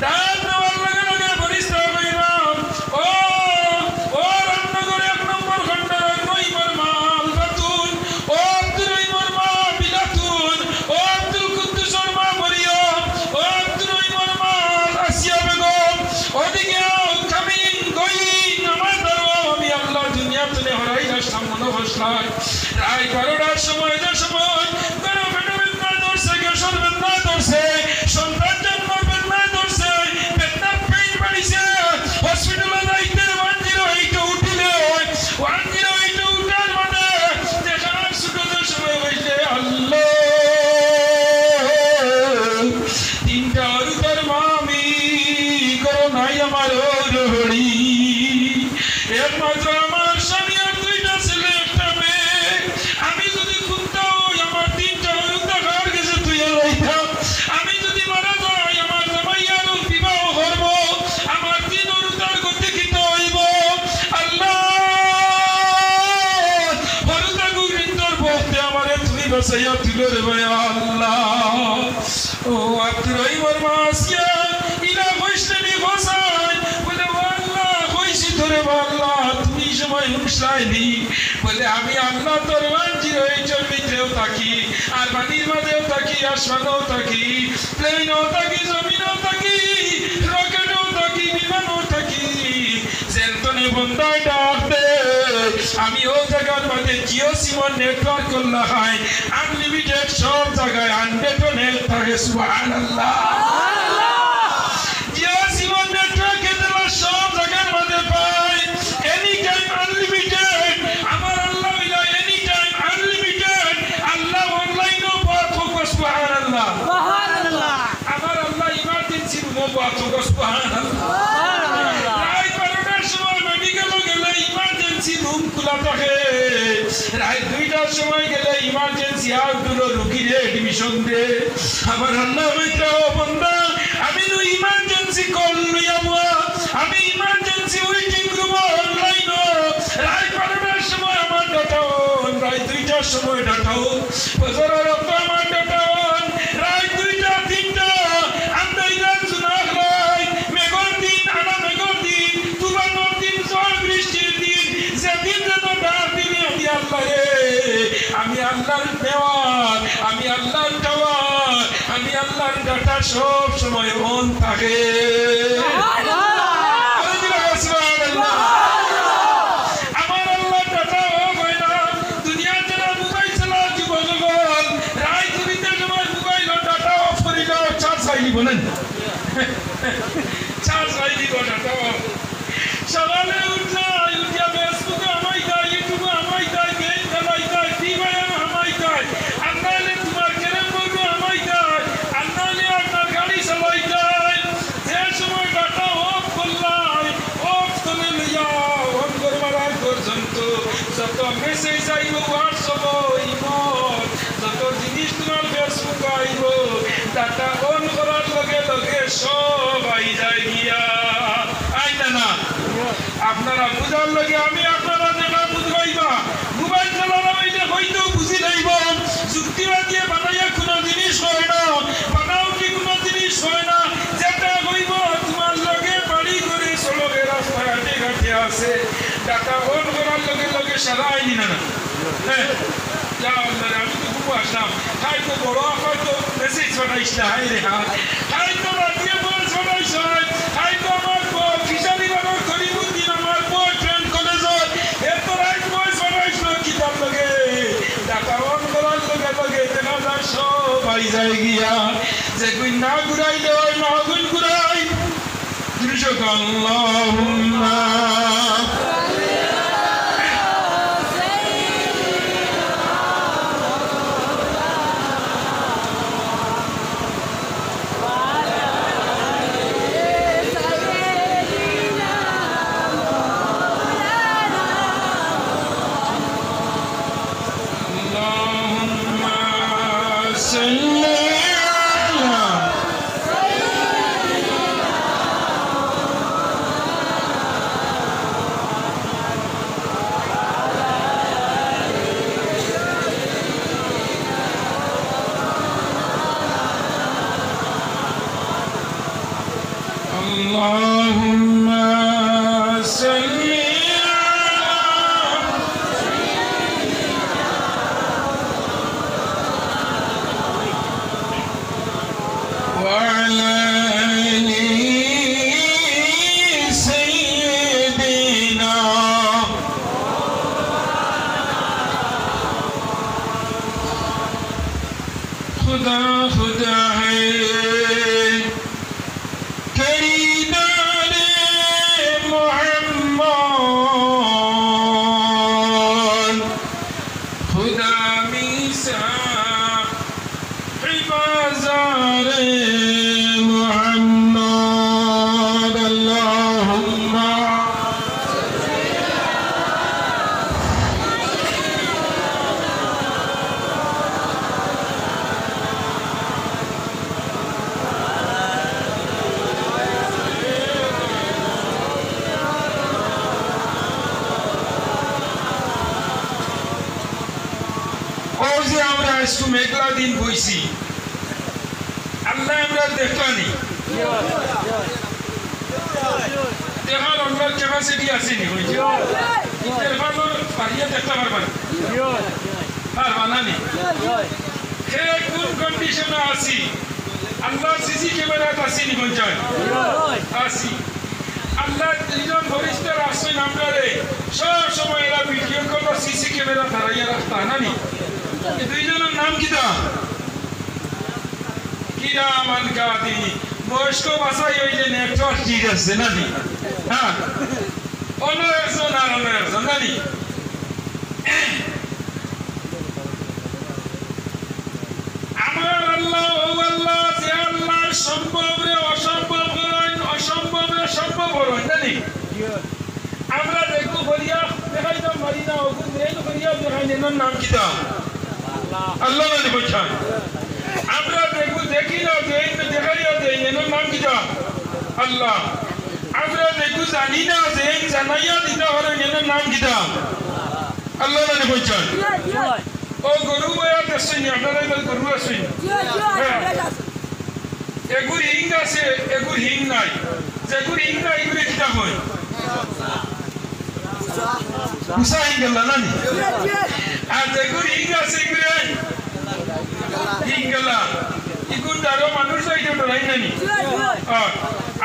ডাক দেওয়ার লগে লগে ফেরেশতা কইলাম ও রামনগর এক নম্বর খন্ডের রহিমের মা আলবাতুন ও আব্দুর রহিমের মা বিলাতুন ও আব্দুল কুদ্দুসের মা মরিয়ম ও আব্দুর রহিমের মা আসিয়া বেগম ওদিকে কামিন গইন আমার ধরো আমি আল্লাহ দুনিয়া তুলে হরাই আসলাম মনে বসলাই রায় 12টার সময় যে সময় গরু ফেটে বেদনা ধরছে গ্যাসের বেদনা ধরছে সন্তান জন্মের বেদনা ধরছে বেদনা পেইন বাড়িছে হসপিটালে যাইতে 108 উঠিলে 108 উঠার মানে দেখার ছোটদের সময় হইছে আল্লাহ তিনটা অরুতার মামি করো নাই আমার ওরহড়ি একমাত্র আমার স্বামী আর দুইটা ছেলে একটা মেয়ে আমি যদি খুঁজতাম আমার তিনটা অরুতা ঘর গেছে তুই লইতাম আমি যদি মারা যাই আমার জামাই আরো বিবাহ করব আমার তিন অরুতার গতি কি হইব আল্লাহ অরুতা গোবিন্দর বলতে আমারে তুমি বাঁচাইয়া তুলো রে ভাই আল্লাহ ও আব্দুর রহিমের মা আসিয়া ইলা বৈষ্ণবী বসাই বলে আল্লাহ কইছি তোরে আল্লাহ তুমি সময় হুঁশলাইনি বলে আমি আল্লাহ তোর 108 ভিতরেও থাকি আর পানির মাঝেও থাকি আসমানেও থাকি প্লেনেও থাকি জমিনেও থাকি রকেটেও থাকি বিমানেও থাকি যেতনে বন্দায় ডাক দে আমি ও জায়গার মধ্যে জিও সিমন নেটওয়ার্ক করলে হয় আনলিমিটেড সব জায়গায় আনলিমিটেড নেট থাকে সুবহানাল্লাহ জিও সিমন নেটওয়ার্ক এতলা সব জায়গার মধ্যে পাই এনি টাইম আনলিমিটেড আমার আল্লাহ ইলা এনি টাইম আনলিমিটেড আল্লাহ অনলাইনও পাওয়া সুবহানাল্লাহ সুবহানাল্লাহ আমার আল্লাহ ইমার্জেন্সি রুমও পাওয়া সুবহানাল্লাহ রাত 12টার সময় মেডিকেল গেলে ইমার্জেন্সি রুম খোলা থাকে রাত 2টার সময় গেলে ইমার্জেন্সি আর দুটো রোগীর এডমিশন দে আমার আল্লাহ হইতে ও বান্দা আমি নু ইমার্জেন্সি কল লইয়ামা আমি ইমার্জেন্সি ওয়েটিং রুম অনলাইন রাত 12টার সময় আমার ডাটা অন রাত 2টার সময় ডাটা অন বজরের রক্ত আমার ডাটা অন রাত 2টা 3টা আমরা ইরান সুনাখ রাই মেঘর দিন আনা মেঘর দিন তুফানের দিন ঝড় বৃষ্টির দিন যেদিন যেন ডাক দিনে আমি আল্লাহর নেওয়ার আমি আল্লাহর টাওয়ার আমি আল্লাহর ডাটা সব সময় অন থাকে আমার আল্লাহ ডাটা অফ হয় না দুনিয়ার যারা মোবাইল চালাও যুবকগণ রাত 2টার সময় মোবাইল ডাটা অফ করে দাও চার্জ হয়নি বলেন চার্জ হয়নি ডাটা অফ সকালে উঠিয়া ফেসবুকে আমায় দেয় ইউটিউবে আমায় দেয় গেম খেলাই দেয় ফ্রি ফায়ার আমায় দেয় আর নাহলে তোমার ক্যারেম বোর্ডে আমায় দেয় আর নাহলে আপনার গাড়ি চালাই দেয় যে সময় ডাটা অফ করলাম অফ করে লইয়া অন করবার আগ পর্যন্ত যত মেসেজ আইব হোয়াটসঅ্যাপ ইমোল যত জিনিস তোমার ফেসবুক আইব ডাটা অন করার লগে লগে সব আই যায় গিয়া আইতা না আপনারা বুঝার লগে আমি আপনারা যেটা বুঝাইবা মোবাইল চালানো হইলে হয়তো বুঝি লাইব যুক্তিবাদী বানাইয়া কোনো জিনিস হয় না বানাওটি কোনো জিনিস হয় না যেটা হইব তোমার লগে বাড়ি করে চলবে রাস্তাঘাটে ঘাটে আছে ডাটা অন করার লগে লগে সারা আইনি না হ্যাঁ যা আল্লাহ আমি তো খুব আসলাম হয়তো বড় হয়তো মেসেজ পাঠাইস না হাই রে হয়তো রাত্রে বয়স পাঠাইস হয়তো আমার ফিশারি বানার করিবুদ্দিন আমার বয়ফ্রেন্ড কলেজত এত রাইট বয়স পাঠাইস না কি তার লগে ডাটা অন করার লগে লগে দেখা যায় সব আই যায় গিয়া যে গুণ না ঘুরাইলে হয় না গুণ ঘুরাই দৃশ্যক আল্লাহুম্মা اللهم صل وعلى آل سيدنا खुदा खुदा है মেঘলা দিন বইছি আল্লাহ আমরা দেখলানি দেখার অন্যার ক্যাপাসিটি আছে নি দেখতে পারবেন পারবা নি সে কোন কন্ডিশনে আছি আল্লাহ সিসি ক্যামেরাত আছি নি পঞ্চায়েত আছি আল্লাহ দুইজন ফরিস্তার আসছেন আপনারে সব সময় এরা ভিডিও কল সিসি ক্যামেরা ধারাইয়া রাখতা না নি দুইজনের নাম কিতা কিরামান কাতিবিন বয়স্ক ভাষায় হইলে নেটওয়ার্ক ঠিক আছে নানি হ্যাঁ অন্য একজন আর অন্য একজন নানি আমার আল্লাহ ও আল্লাহ যে আল্লাহ সম্ভবরে অসম্ভব করেন অসম্ভবরে সম্ভব করেন জানি আমরা দেখবো বলিয়া দেখাই দাম মারি না ওগুন রেল করিয়া দেখাই নেন নাম কিতা আল্লাহ নানি বলছেন আমরা দেখবো দেখি না যে দেখাইয়া যে এর নাম কি আল্লাহ আমরা দেখু জানি না যে জানাইয়া দিতে পারে এর নাম কি আল্লাহ জানে কইছেন ও গরু বয়া দেশনি আপনারা গরু আছেন এগুর হিং আছে এগুর হিং নাই যেগুর হিং নাই এগুলো কিতা কই মুসা হিং গেল না নি আর যেগুর হিং আছে এগুলো হিং গেল ইগুন দারো মানুষ যাইতে ডরাই না নি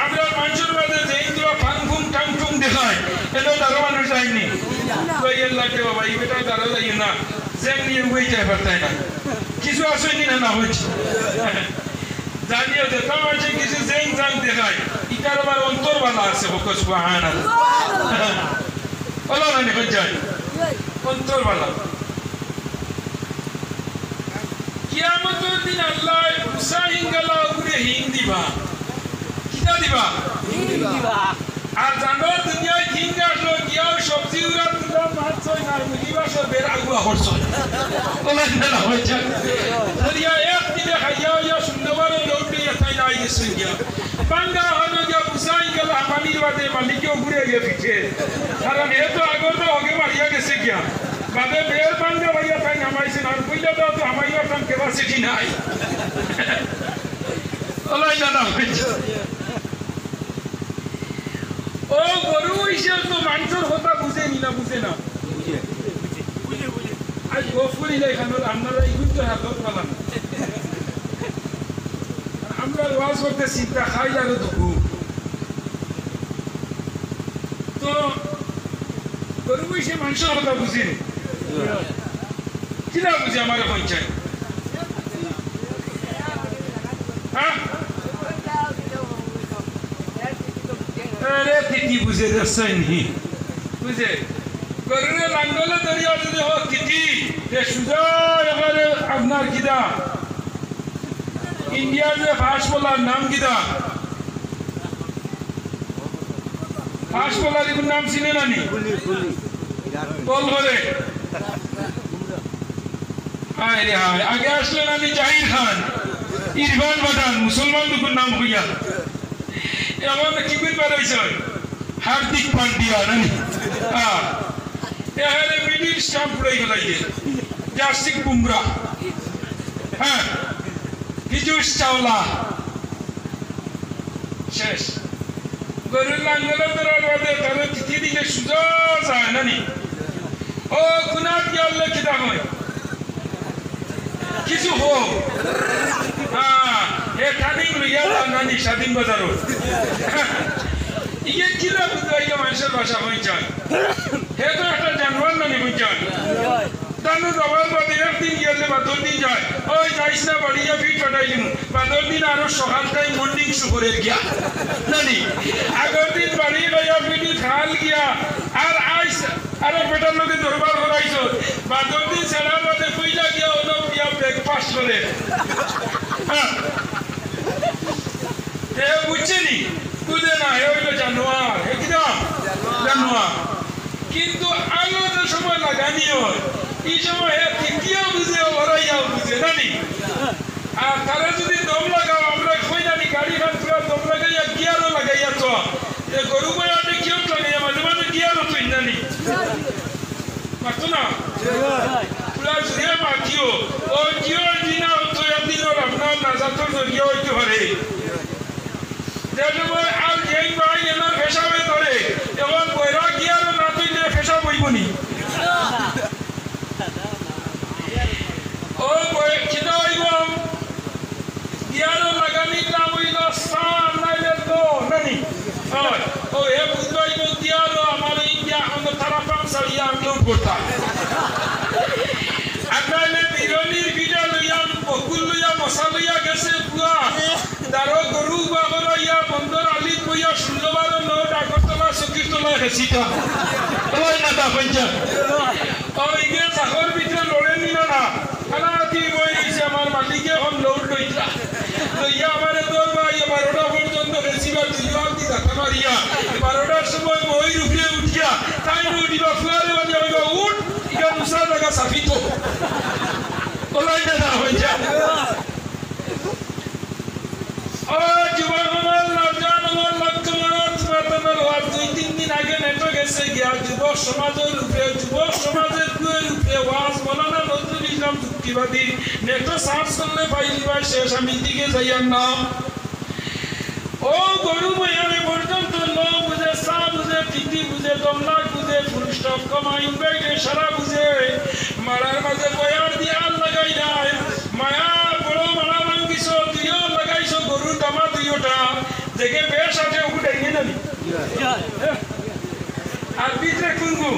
আমরা মানুষের মধ্যে যে ইগুলো ফাংফুং টাংফুং দেখায় এটা দারো মানুষ যায়নি তো এর লাগে বাবা এই বেটা দারো যাই না যেমনি হইতে পারতাই না কিছু আসেনি না হয়েছে জানিয়ে যে তাও আছে কিছু জেং জাং দেখায় ইটার আবার অন্তরবালা আছে বকস সুবহানাল্লাহ আল্লাহ জানে কোন যায় অন্তরবালা কিয়ামতের দিন আল্লাহ মুসা হিঙ্গালা উপরে হিং দিবা কিটা দিবা হিং দিবা আর জানো দুনিয়ায় হিং আসলো কিয়াও সবজি উড়া তুলা মাছ ছয় না মুগিবা সব বের আগুয়া হরছ আল্লাহ জানা হয়েছে দুনিয়া এক দিনে খাইয়া ইয়া সুন্দরভাবে লৌটে তাই নাই গেছে গিয়া বাঙ্গা হলো গিয়া মুসা হিঙ্গালা পানির বাদে মালিকে উপরে গিয়ে পিছে কারণ এ তো আগর তো আগে মারিয়া গেছে গিয়া বাদে বের বাঙ্গা ভাইয়া তাই নামাইছে আর কইলা দাও তো আমাইয়া তাম ক্যাপাসিটি নাই আল্লাহ জানা হয়েছে ও গরু হিসেবে তো মানুষের কথা বুঝে নি না বুঝে না আজ গফুরি লেখানো আপনারা এইগুলো তো হাতত পালাম আমরা ওয়াজ করতে চিন্তা খাই আরো দুঃখ তো গরু হিসেবে মানুষের কথা বুঝে নি কিনা বুঝে আমার পঞ্চায়েত হ্যাঁ তিথি বুঝে যাচ্ছেনি বুঝে গরুরে লাঙ্গলে দরিয়া যদি হোক তিথি সুজা এবারে আপনার কিদা ইন্ডিয়ার যে ফাস্ট বোলার নাম কিদা ফাস্ট বোলার এগুলোর নাম চিনে নানি বল করে আগে আসলেন আমি জাহির খান ইরফান পাঠান মুসলমান দুপুর নাম হইয়া এমন কি করে পারাইছে হার্দিক পান্ডিয়া নানি এখানে মিডিল স্টাম্প পড়ে গেল জাসিক বুমরা হ্যাঁ পীযুষ চাওলা শেষ গরুর লাঙ্গলে ধরার বাদে তাহলে তিথি দিলে সুজা যায় নানি ও গুনাত গিয়ালে কিতা হয় কিছু হোক এ টানিং লইয়া নানি স্বাধীন বাজারও ইয়ে কিলা বুঝাইয়া মানুষের ভাষা হইছান হে তো একটা জানোয়ার নানি বুঝছান তানু যাওয়ার বাদে একদিন গেলে বা 2 দিন যায় ওই যাইস না বাড়িয়া ফিট পাঠাই দিন বা 2 দিন আরো সকালটাই মর্নিং শুকরের গিয়া নানি আগের দিন বাড়ি লইয়া ফিটি খাল গিয়া আর আইস আরে বেটার লোকে দরবার করাইছো বা 2 দিন ছাড়া বাদে কইলা গিয়া ওনো গিয়া ব্রেকফাস্ট করে হে বুঝছেনি বুঝে না হে হইলো জানোয়ার হে কিদাম জানোয়ার কিন্তু আলাদা সময় লাগানি হয় এই সময় হে ঠিকিয়াও বুঝে ওরাইয়াও বুঝে জানি আর তারা যদি দম লাগাও আমরা কই জানি গাড়ি খান পুরো দম লাগাইয়া গিয়ারও লাগাইয়া তো গরু বয়া দেখিও লাগাইয়া মাঝে মাঝে গিয়ারও তুই জানি মাতো না পুরা জুড়ে মাতিও ও জিওর দিনা তো একদিনের আপনার নাজাতর জড়িয়ে হইতে পারে যেমন আর যেই ভাই এনার ফেসাবে ধরে এবং বৈরা গিয়ারও না তুইলে ফেসা বইবনি ও বই কিনা হইব গিয়ারও লাগানি নাম হইল সান নাইলে তো নানি ও এ বুঝবাইব গিয়ারও আমার ইন্ডিয়া আমরা তারা পাঁচা ইয়া লোড করতাম আপনার বিরনির বিটা লইয়া বকুল লইয়া মশা লইয়া গেছে পুয়া তারও গরু বাবরা ইয়া বন্দর আলিত বইয়া সুন্দরবার নোট আগরতলা চকীরতলা হেসিটা ওই না তা পঞ্চা ও ইগে চাকর ভিতরে লড়ে নিল না খানাতি বই গেছে আমার মালিকে এখন লোড লইতা লইয়া আমার তোর ভাই 12টা পর্যন্ত হেসিবার দিলাম দি ধাক্কা মারিয়া 12টার সময় মই রুফে উঠিয়া তাই উঠিবা ফুয়ারে বাজে হইবা উঠ ইগা মুসা জায়গা সাফিতো ওলাই না পঞ্চা যুবক সমাজের উপরে যুবক সমাজের উপরে ওয়াজ মৌলানা নজরুল ইসলাম যুক্তিবাদী নেটে সার্চ করলে পাইবা শেষ আমি দিকে যাইয়ার না ও গরু বয়ানে পর্যন্ত ন বুঝে সা বুঝে তিতি বুঝে দমলাক বুঝে ফুল স্টপ কমা ইনভাইটে সারা বুঝে মারার মাঝে বয়ার দিয়ে আর লাগাই নাই মায়া বড় মারা ভাঙ্গিস তুইও লাগাইছ গরুর দামা দুইটা দেখে বেশ আছে ওগুলো ডাইনে নাবি আর ভিতরে কুঙ্গু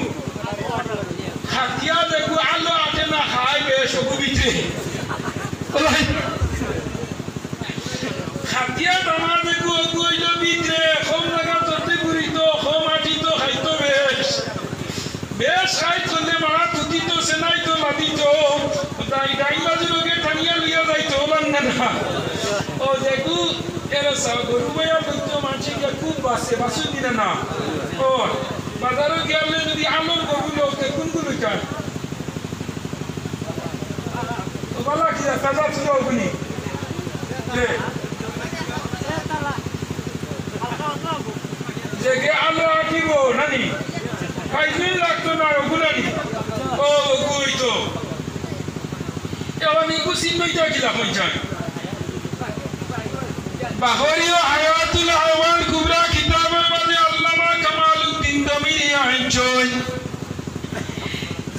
খাতিয়া দেখু আলো আটে না খাই বেশ ওগু ভিতরে খাতিয়া দামা দেখু ওগু হইল ভিতরে কম লাগা চলতে ঘুরিত কম আটিত খাইতো বেশ বেশ খাই চললে মারা তুতিত সেনাইতো মাতিত ডাইন বাজুর ওকে টানিয়া লইয়া যাইতো বান্না না ও দেখু এরা সব গরু বয়া বলতো মানুষকে খুব বাসু দিনা না ও বাজারে গেলে যদি আলোর গরুগুলো কোনগুলো চায় ও বলা কি তাজা ছিল ওগুলি যে আলো আঁকিব নানি কাইদিন লাগতো না ওগুলানি ও ওগুই তো এবার নিকু সিনবইটা কিলা পঞ্চায় বাহরিও হায়াতুল আওয়াল কুবরা কিতাবের মাঝে আল্লামা কামালউদ্দিন দমিনী আইনছই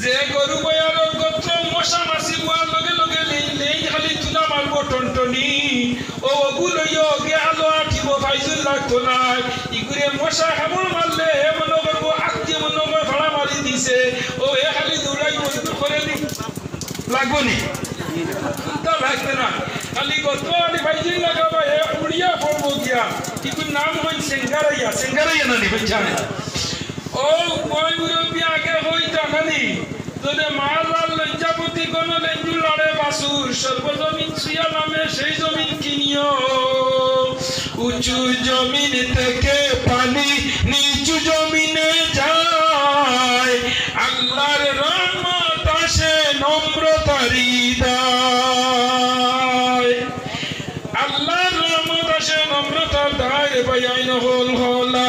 যে গরু বয়ার গোত্র মশা মাছি বুয়ার লগে লগে লেই খালি তুলা মারব টনটনি ও ওগুলোইও গে আলো আঠিব ফাইজুল লাগতো না ইগুরে মশা হামুল মারলে হে মনে করবো আত্মীয় মনে করে ভাড়া মারি দিছে ও এ খালি দৌড়াই করে দি লাগবো নি তা লাগবে না খালি গোত্র আনি ফাইজুল লাগাবো হে উড়িয়া পড়বো গিয়া ইগুর নাম হয় সেঙ্গারাইয়া নানি বুঝছানে ও মই মুরব্বী আগে হইতা নানি তোদের মালাল লজ্জাপতি কোন লেঞ্জু লড়ে বাসুর সর্বজমিন সুয়া নামে সেই জমিন কিনিও উঁচু জমিন থেকে পানি নিচু জমিনে যায় আল্লাহর রহমত আসে নম্রতারি দায় আল্লাহর রহমত আসে নম্রতার দায় বায়াইন হল হলা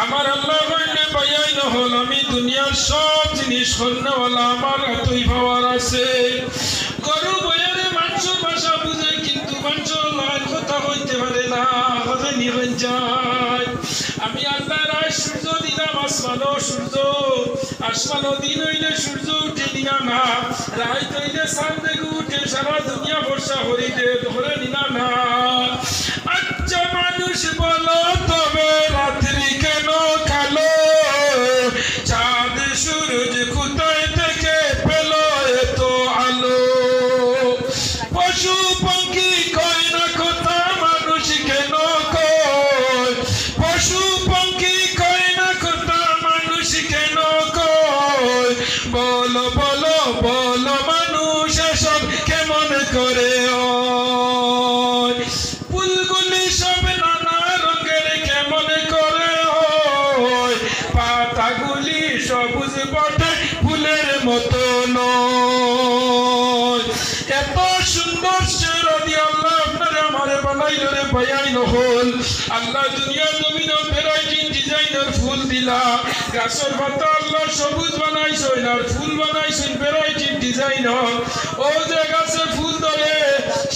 আমার আল্লাহ কইলে পাইয়াই নহল আমি দুনিয়ার সব জিনিস খন্নওয়ালা আমার এতই পাওয়ার আছে গরু বয়ারে মানুষ ভাষা বুঝে কিন্তু মানুষ লাইন কথা হতে পারে না হবে নিবেন যায় আমি আল্লাহ রায় সূর্য দিলাম আসমানো সূর্য আসমানো দিন হইলে সূর্য উঠে নিনা না রাত হইলে চাঁদ দেখে উঠে সারা দুনিয়া বর্ষা হরিতে ধরে নিনা না আচ্ছা মানুষ বলো তবে রাত্রি কেন কালো চাঁদ সূরজ কোথায় থেকে পেল এত আলো পশু পঙ্খী কয় না কথা মানুষ কেন কয় পশু পঙ্খী কয় না কথা মানুষ কেন কয় বলো বলো বলো মানুষ এসব কেমন করে হয় ফুলগুলি সব নানা রঙের কেমন করে হয় পাতাগুলি সবুজ বটে ফুলের মতো নয় এত সুন্দর রবি আল্লাহ আপনারা আমারে বানাইল রে বয়ান হল আল্লাহ দুনিয়া জমিন ভ্যারাইটি ডিজাইনের ফুল দিলা গাছের পাতা আল্লাহ সবুজ বানাইছেন আর ফুল বানাইছেন ভ্যারাইটি ডিজাইন ও যে গাছে ফুল ধরে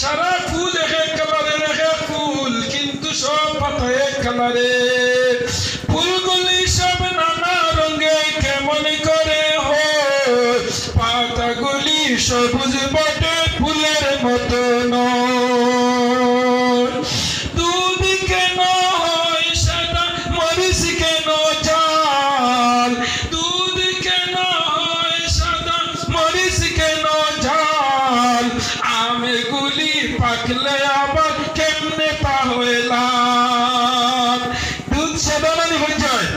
সারা ফুল এক কালারের এক ফুল কিন্তু সব পাতা এক কালারের ফুলগুলি সব নানা রঙে কেমন করে হয় পাতাগুলি সবুজ বটে ফুলের মতো নয় দুধ কেন হয় সাদা মরিচ কেন ঝাল দুধ কেন হয় সাদা মরিচ কেন ঝাল আমেগুলি পাকলে আবার কেমনে তা হয়ে লাল দুধ সাদা মানে হয়ে যায়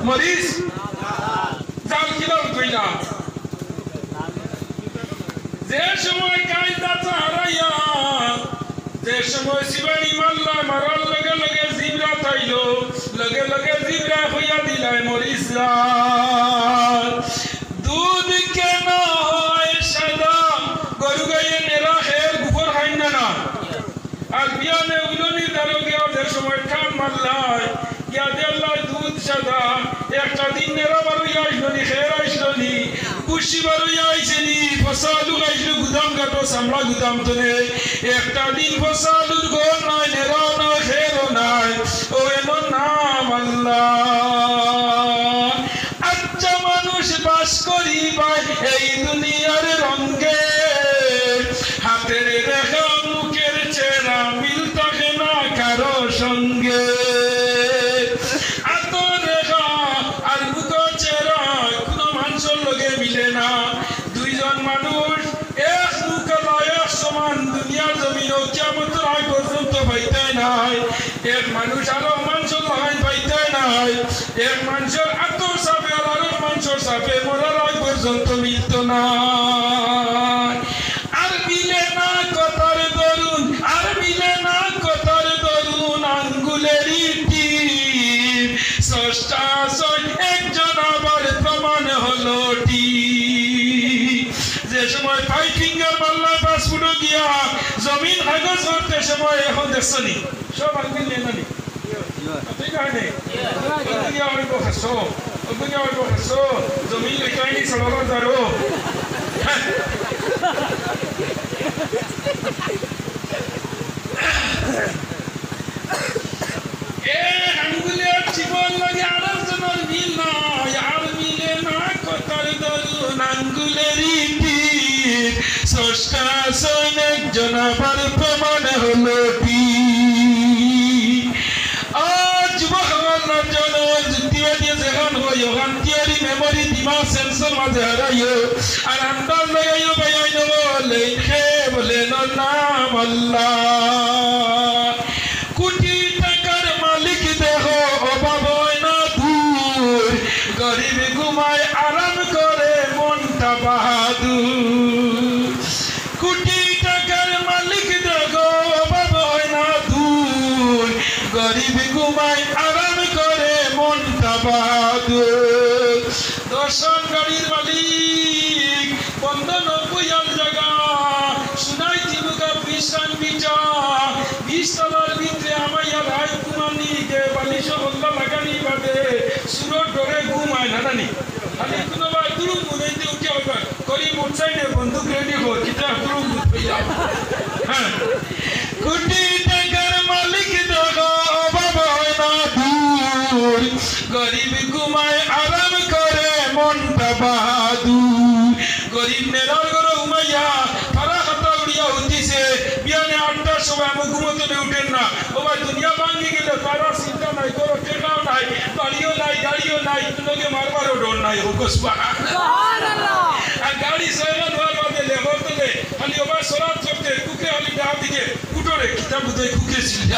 মরিচ জাল কিলাম কইলা যে সময় গাই দাঁতা হারাইয়া যে সময় শিবানী মাল্লা মারার লগে লগে জিবরা তাইল লগে লগে জিবরা হইয়া দিলাই মরিচ দুধ কেন হয় সাদা গরু গাইয়ে নেরা খের গুফর খাইন না আর বিয়ানে উলনি দারোগে যে সময় কাম মারলাই গিয়া দেল্লাই দুধ সাদা একটা দিন নেরা বারুই আইসনি খের আইসনি কুশি বারুই আইসনি ফসালু আইসলো গুদাম কাটো সামলা গুদাম তোনে একটা দিন ফসালুর ঘর নাই নেরাও নাই খেরও নাই ও এমন নাম আল্লাহ আচ্ছা মানুষ বাস করি ভাই এই দুনিয়ার রঙ্গে হাতের রেখা মুখের চেহারা মিল থাকে না কারো সঙ্গে এত রেখা আর মুখের চেহারা কোনো মানুষের লগে মিলে না দুইজন মানুষ এক মুখ এক সমান দুনিয়ার জমিন কিয়ামতের আগ পর্যন্ত পাইতে নাই এক মানুষ আরো মানুষের লাগাই পাইতে নাই এক মানুষের আত্মর সাপে আর আরো মানুষের সাপে মরার আগ পর্যন্ত মিলত না আর মিলে না কথার দরুন আর মিলে না কথার দরুন আঙ্গুলেরই টিপ স্রষ্টা একজন আবার প্রমাণ হলো টিপ যে সময় 5 ফিঙ্গার মাল্লা পাসপোর্ট গিয়া জমিন কাগজ করতে সময় এখন দেখছনি সব আঙ্গুল নিয়ে নানি ঠিক আছে দুনিয়া হইব হাসো দুনিয়া হইব হাসো জমিন লেখাইনি সবার দারো আঙ্গুলের জীবন লাগে আর জনের মিল নয় আর মিলে না কথার দরুন আঙ্গুলেরই টিপ স্রষ্টা একজন আবার প্রমাণ হলো টিপ আজ ভগবানের জন্য যুক্তিও দিয়ে যেখান হয় ওখান থিওরি মেমোরি দিমাগ সেন্সর মাঝে হারাইও আর আন্দাজ লাগাইও বাইন বলে খে বলে নাম আল্লাহ কোটি টাকার মালিক দেহ অভাব হয় না দূর গরিব ঘুমায় আরাম করে মনটা বাহাদুর কোটি টাকার মালিক দেহ অভাব হয় না দূর গরিব ঘুমায় আরাম করে মনটা বাহাদুর দর্শন গাড়ির মালিক বন্ধন বইয়ার জায়গা শুনাই জীবিকা বিশ্রাম বিচা 20 তলার ভিতরে আমাইয়া ভাই ঘুমানি গে বালিশ বল্লা লাগানি বাদে সুরত ডরে ঘুমায় না জানি খালি কোনো ভাই দুরুম মুনাইতে উঠে হবে করি মোটরসাইকেল বন্দুক রেডি হো কিটা দুরুম হইয়া হ্যাঁ কোটি টাকার মালিক হইলে তারা চিন্তা নাই করো টেকাও নাই বাড়িও নাই গাড়িও নাই তোমাকে মারবারও ডর নাই আর গাড়ি সয়মান হওয়ার বাদে লেবর তোলে খালি ওবার সরাত করতে কুকে খালি ডাল দিকে কুটোরে কিতাব বোধহয় কুকে ছিল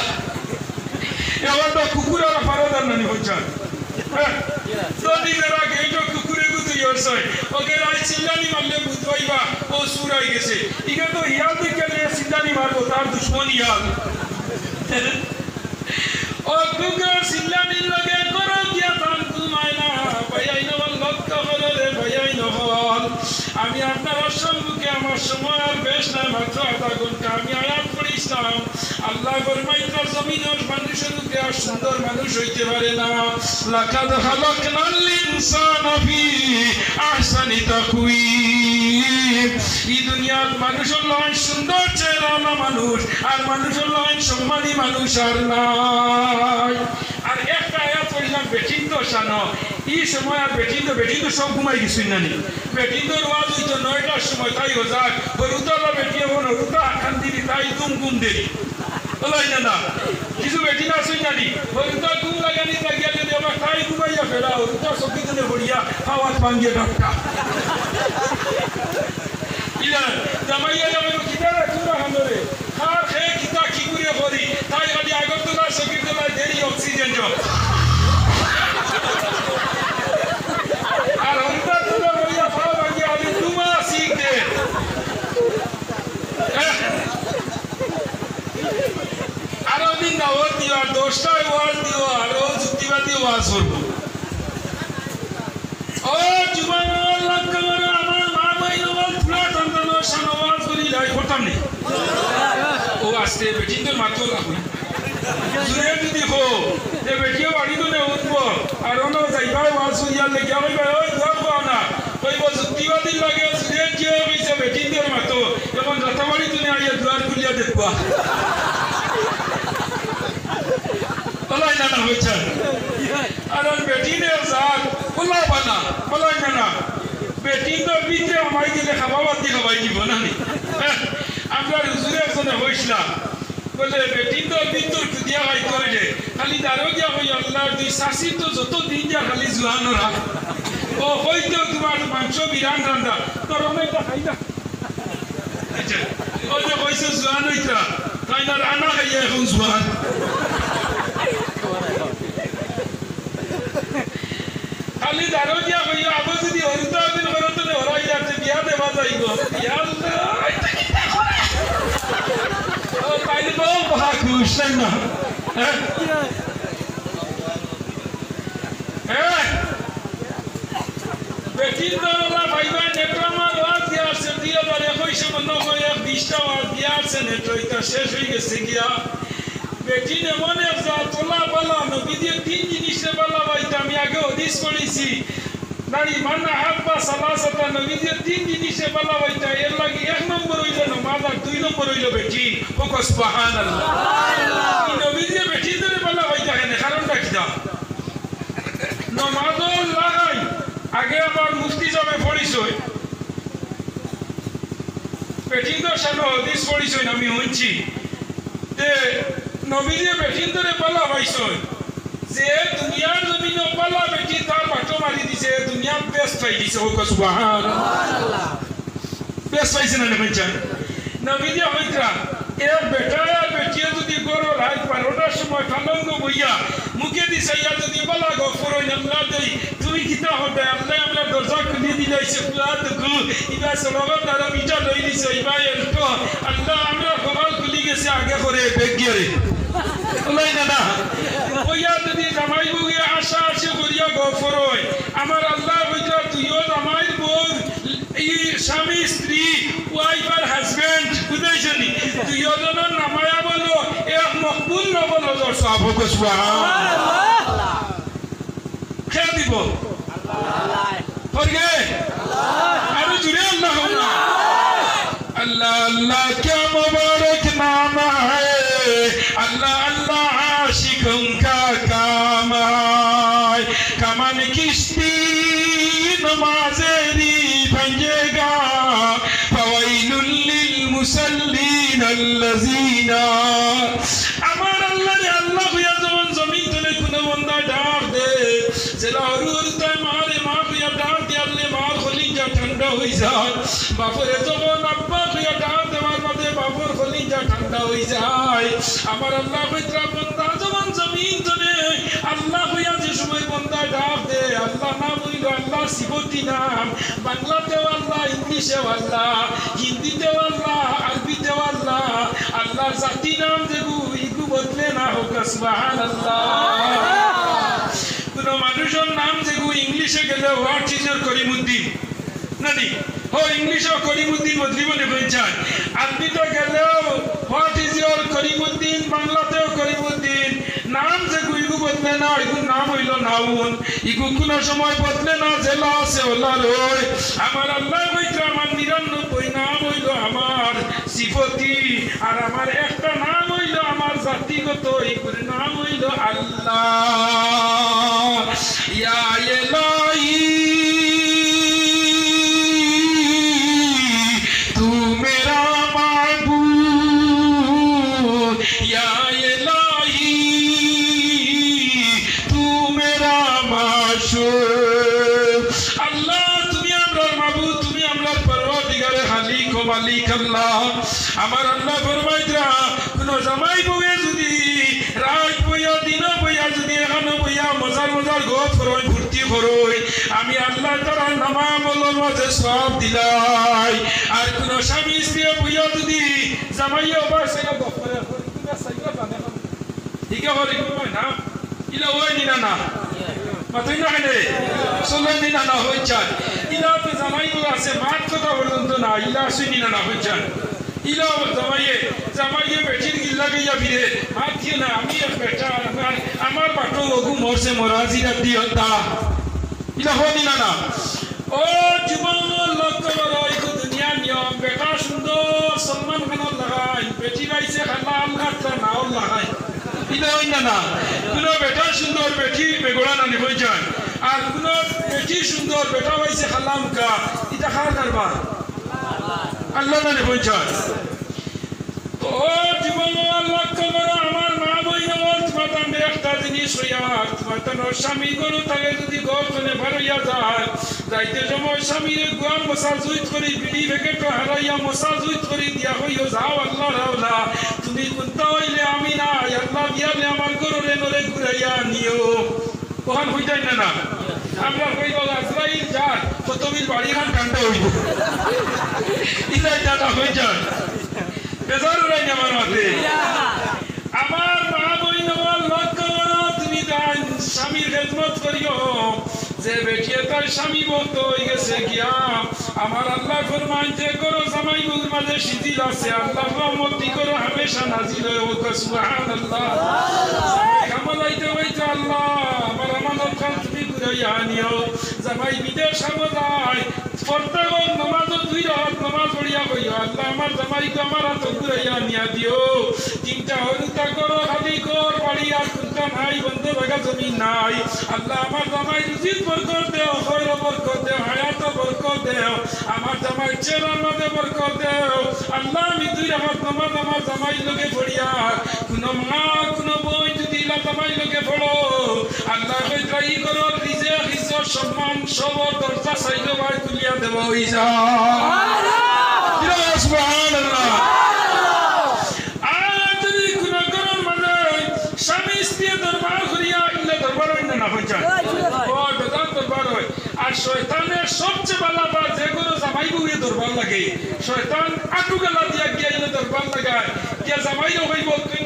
এবার তো কুকুরের ফারদার নানি হচ্ছেন দিনের আগে এটা কুকুরে গুতুই হচ্ছে ওকে রায় চিল্লানি মারলে বুঝবাইবা ও সুরাই গেছে ইকে তো ইয়াদ দিকে চিল্লানি মারবো তার দুশ্মন ইয়াদ ও কুকুর চিল্লানির লগে করো গিয়া তান ঘুমায় না ভাইয়াই নবল লক্ষ্য হলো রে ভাইয়াই নহল আমি আপনার সম্মুখে আমার সময় আর বেশ নাই মাত্র আধা ঘন্টা আমি আয়াত পড়িছিলাম আল্লাহ ফরমাইতা জমিনের মানুষের উপরে আর সুন্দর মানুষ হইতে পারে না লাকাদ খালাকনাল ইনসানা ফি আহসানি তাকওয়িম এই দুনিয়ার মানুষ হলো সুন্দর চেহারা মানুষ আর মানুষ হলো সম্মানী মানুষ আর নাই আর একটা আয়াত পড়লাম বেঠিন্দ শানো এই সময় আর বেঠিন্দ সব ঘুমাই গেছুই নানি বেঠিন্দর ওয়াজ হইতো 9টার সময় তাই হজাক হরুতালা বেটিয়ে বোন হরুতা আখান দিদি তাই গুম দেরি বলাই না কিছু বেটি না শুই জানি হরুতা গুম লাগানি লাগিয়া যদি আমার তাই ঘুমাইয়া ফেরা হরুতা সবজি দিনে বড়িয়া খাওয়াত ভাঙ্গিয়ে ডাক্তা ইলা জামাইয়া যাবে কিতারা কুরা হামরে খার খেয়ে কিতা কি করে করি তাই খালি আগরতলা সকিরতলা দেরি অক্সিজেন জল আর হরুতা তুলা বড়িয়া খাওয়া ভাঙ্গিয়া আমি দুমা শিখ দে আরো দিন না ওর দিও আর 10টায় ওয়াজ দিও আর ও যুক্তিবাদী ওয়াজ করবো ও জীবন লক্ষ্য করে আমার মা ভাই ওয়াজ পুরা তন্ত্র শান ওয়াজ করি লাই করতাম নেই ও আসতে বেটিতে মাত্র রাখুন জুড়ে যদি হো এ বেটিও বাড়ি তো নে উঠবো আর ওনো যাইবা ওয়াজ করিয়া লেগে হইবা ওই দোয়া পাও না কইব যুক্তিবাদী লাগে জুড়ে কি হইছে বেটিতে মাত্র যখন রাতাবাড়ি তুমি আইয়া দুয়ার খুলিয়া দেখবা বলাই না হইছে আর বেটিনে জাত বলা বানা বলাই না বেটি তো বিতে আমায় দিলে খাবাবাদ দি খাবাই দিব না নি আমরা হুজুরে একজনে হইছিলাম বলে বেটি তো বিতুর দিয়া ভাই করে খালি দারো গিয়া হই আল্লাহ দুই শাসি তো যত দিন যা খালি জুয়ানোরা ও হইতো তোমার মাংস বিরান রান্দা তোর অনেকটা খাই না ও যে কইছে জুয়ান হইতা তাই না রান্না খাইয়া এখন জুয়ান খালি দারো দিয়া হইয়া আবো যদি হরিতা দিন করতে হরাই যাচ্ছে বিয়া দেবা যাইব বিয়া ও তাইলে তো ভাগ খুশন না বেটি তো না ভাইবা নেট্রামা ওয়াজ দিয়া আছে দিয়া বারে কইছে মন কইয়া 20টা ওয়াজ দিয়া আছে নেট্রইতা শেষ হই গেছে গিয়া বেটি নে মনে যা তোলা বলা নবী দিয়ে তিন জিনিসে বলা ভাইতা আমি আগে হাদিস পড়েছি নারী মানা হাব্বা সালাসাতা নবী দিয়ে তিন জিনিসে বলা ভাইতা এর লাগি এক নম্বর হইল নামাজ আর দুই নম্বর হইল বেটি ও সুবহানাল্লাহ সুবহানাল্লাহ নবী দিয়ে বেটি ধরে বলা ভাইতা কেন কারণটা কি দা নামাজ লাগাই আগে আবার মুফতি সাহেব পড়িছই বেটি তো সানো হাদিস পড়িছই আমি হইছি তে নবী দিয়ে বেটি ধরে বলা ভাইছই যে দুনিয়ার জমিনে বলা বেটি তার বাটো মারি দিছে দুনিয়া বেস্ট পাই দিছে ও সুবহানাল্লাহ বেস্ট পাইছে না নেবেন নবী দিয়ে হইতা এ বেটা আর বেটি যদি গরো রাত 12টার সময় কালঙ্গ বইয়া মুখে দিছাইয়া যদি বলা গফরই আল্লাহ দেই তুই কিতা হবে আল্লাহ আমরা দরজা খুলে দিলাইছে পুরা দেখো ইবা সলগত দ্বারা মিটা লই দিছে ইবা এলটো আল্লাহ আমরা কপাল খুলি গেছে আগে করে বেগিয়ারে ওলাই না ওইয়া যদি জামাই বউয়ে আশা আছে করিয়া গফরই আমার আল্লাহ হইতা তুইও জামাই বউ এই স্বামী স্ত্রী ওয়াইফ আর হাজবেন্ড বুঝাইছনি তুইও জনের নামায়া বলো এক মকবুল নবল হজর সাহাব সুবহানাল্লাহ খেয়ে দিব আল্লাহ ফরগে আল্লাহ আরো জুড়ে আল্লাহ আল্লাহ আল্লাহ क्या मुबारक नाम है अल्लाह अल्लाह आशिकों का काम है कमन किश्ती नमाज़ेरी बंजेगा फवैलुल लिल मुसल्लीन الذين আমার আল্লাহ রে আল্লাহ হইয়া যখন জমিন তলে কোন বান্দা ডাক দে জেলা হরুর তাই মারে মা হইয়া ডাক দিয়ালে মার খলিজা ঠান্ডা হই যায় বাপরে যখন আব্বা হইয়া ডাক দেওয়ার মাঝে বাপর খলিজা ঠান্ডা হই যায় আমার আল্লাহ হইত্রা বান্দা যখন জমিন তলে আল্লাহ হইয়া যে সময় বান্দা ডাক দে আল্লাহ নাম হইল আল্লাহ সিফতি নাম বাংলাতেও আল্লাহ ইংলিশেও আল্লাহ হিন্দিতেও আল্লাহ আরবিতেও আল্লাহ আল্লাহর জাতি নাম যেগু ইগু বদলে না হোক সুবহানাল্লাহ কোন মানুষের নাম যেগু ইংলিশে গেলে হোয়াট ইজ ইউর করিমউদ্দিন নানি ও ইংলিশে করিমউদ্দিন বদলিব নে কইছান আরবিতে গেলেও হোয়াট ইজ ইউর করিমউদ্দিন বাংলাতেও করিমউদ্দিন নাম যেগু ইগু বদলে না ইগু নাম হইল নাউন ইগু কোন সময় বদলে না জেলা আছে ওলা রয় আমার আল্লাহ কইত্রা আমার 99 নাম হইল আমার সিফতি আর আমার একটা নাম হইল আমার জাতিগত ইগুর নাম হইল আল্লাহ ইয়া ইলাহি তু মেরা মাবুদ ইয়া ইলাহি তু মেরা মাশুক আল্লাহ তুমি আমরার মাবুদ তুমি আমরার পরওয়ারদিগারে খালিক ও মালিক আল্লাহ আমার আল্লাহ ফরমাইতরা কোন জামাই বউয়ে যদি রাত বইয়া দিন বইয়া যদি এখানে বইয়া মজার মজার গোত করই ফুর্তি করই আমি আল্লাহ তাআলা নামামলের মাঝে সওয়াব দিলাই আর কোন স্বামী স্ত্রী বইয়া যদি জামাইয়া বাসায় দফরে তুমি সাইরা জানে না ঠিক আছে কই না ইলা ওই নিনা না মাতই না রে সোলেন নিনা না হইছান ইলা তো জামাই বউ আছে মাত কথা পর্যন্ত না ইলা শুনি না হইছান ইলা জামাইয়ে বেটির গিল্লা গিয়া ফিরে হাত দিয়ে না আমি বেটা আমার বাটো লগু মরছে মরাজিরা দিও তা ইলা হনি না না ও জীবন লক্ষ্য করো এই দুনিয়া নিয়ম বেটা সুন্দর সম্মান খানা লাগাই বেটি রাইছে হালাল খাতা নাও লাগাই ইলা হই না না কোন বেটা সুন্দর বেটি বেগড়া না নিবই যান আর কোন বেটি সুন্দর বেটা রাইছে হালাম কা এটা খার কারবার আল্লাহ না নিবই যান ও জীবন লক্ষ্য করো আমার মা বইনা তোমার একটা জিনিস হইয়া তোমার স্বামী গরু তাকে যদি গর্জনে ভারইয়া যায় যাইতে সময় স্বামীর গুয়ার মসাজুইত করি বিড়ি প্যাকেট হারাইয়া মসাজুইত করি দিয়া হইও যাও আল্লাহ রাওলা তুমি কোনটা হইলে আমি না আল্লাহ দিয়ালে আমার গরুরে নরে ঘুরাইয়া নিও কখন হইতাই না না আমরা কইব আজরাইল যান কতবিল বাড়িখান ঠান্ডা হইব ইলাই দাদা হই যান বেজার উড়াই আমার মাঝে আমার মা বইন লক্ষ্য করো তুমি তাই স্বামীর খেদমত করিও যে বেটিয়ে তার স্বামী ভক্ত হয়ে গেছে গিয়া আমার আল্লাহ ফরমাইতে করো জামাই বউর মাঝে শিথিল আছে আল্লাহ রহমতি করো হামেশা নাজিল হয়ে ওকে সুবহানাল্লাহ কামালাইতে হইতে আল্লাহ আমার আমানত খান তুমি ঘুরাইয়া নিও জামাই বিদেশ যায় প্রত্যেক নামাজ 2 রাকাত নামাজ পড়িয়া কইও আল্লাহ আমার জামাইকে আমার হাত ঘুরাইয়া নিয়া দিও তিনটা হরুতা করো খালি কর বাড়ি আর কোনটা নাই বন্ধ জায়গা জমি নাই আল্লাহ আমার জামাই রুজিত বরকত দেও খৈর বরকত দেও হায়াত বরকত দেও আমার জামাই চেহারার মধ্যে বরকত দেও আল্লাহ আমি 2 রাকাত নামাজ আমার জামাই লগে পড়িয়া কোন মা কোন বই যদি ইলা জামাই লগে পড়ো আল্লাহ কই ট্রাই করো রিজে ইজ্জত সম্মান সবর দরজা সাইলো ভাই তুলিয়া দেব ইজা সুবহানাল্লাহ সুবহানাল্লাহ আদি কোন করন মানে স্বামী স্ত্রী দরবার করিয়া ইলা দরবার হই না হইছা ও বেদান দরবার হয় আর শয়তানের সবচেয়ে বড় বাত যে কোন জামাই বউয়ে দরবার লাগে শয়তান আটু গলা দিয়া গিয়া ইলা দরবার লাগায় কে জামাই হইব তুই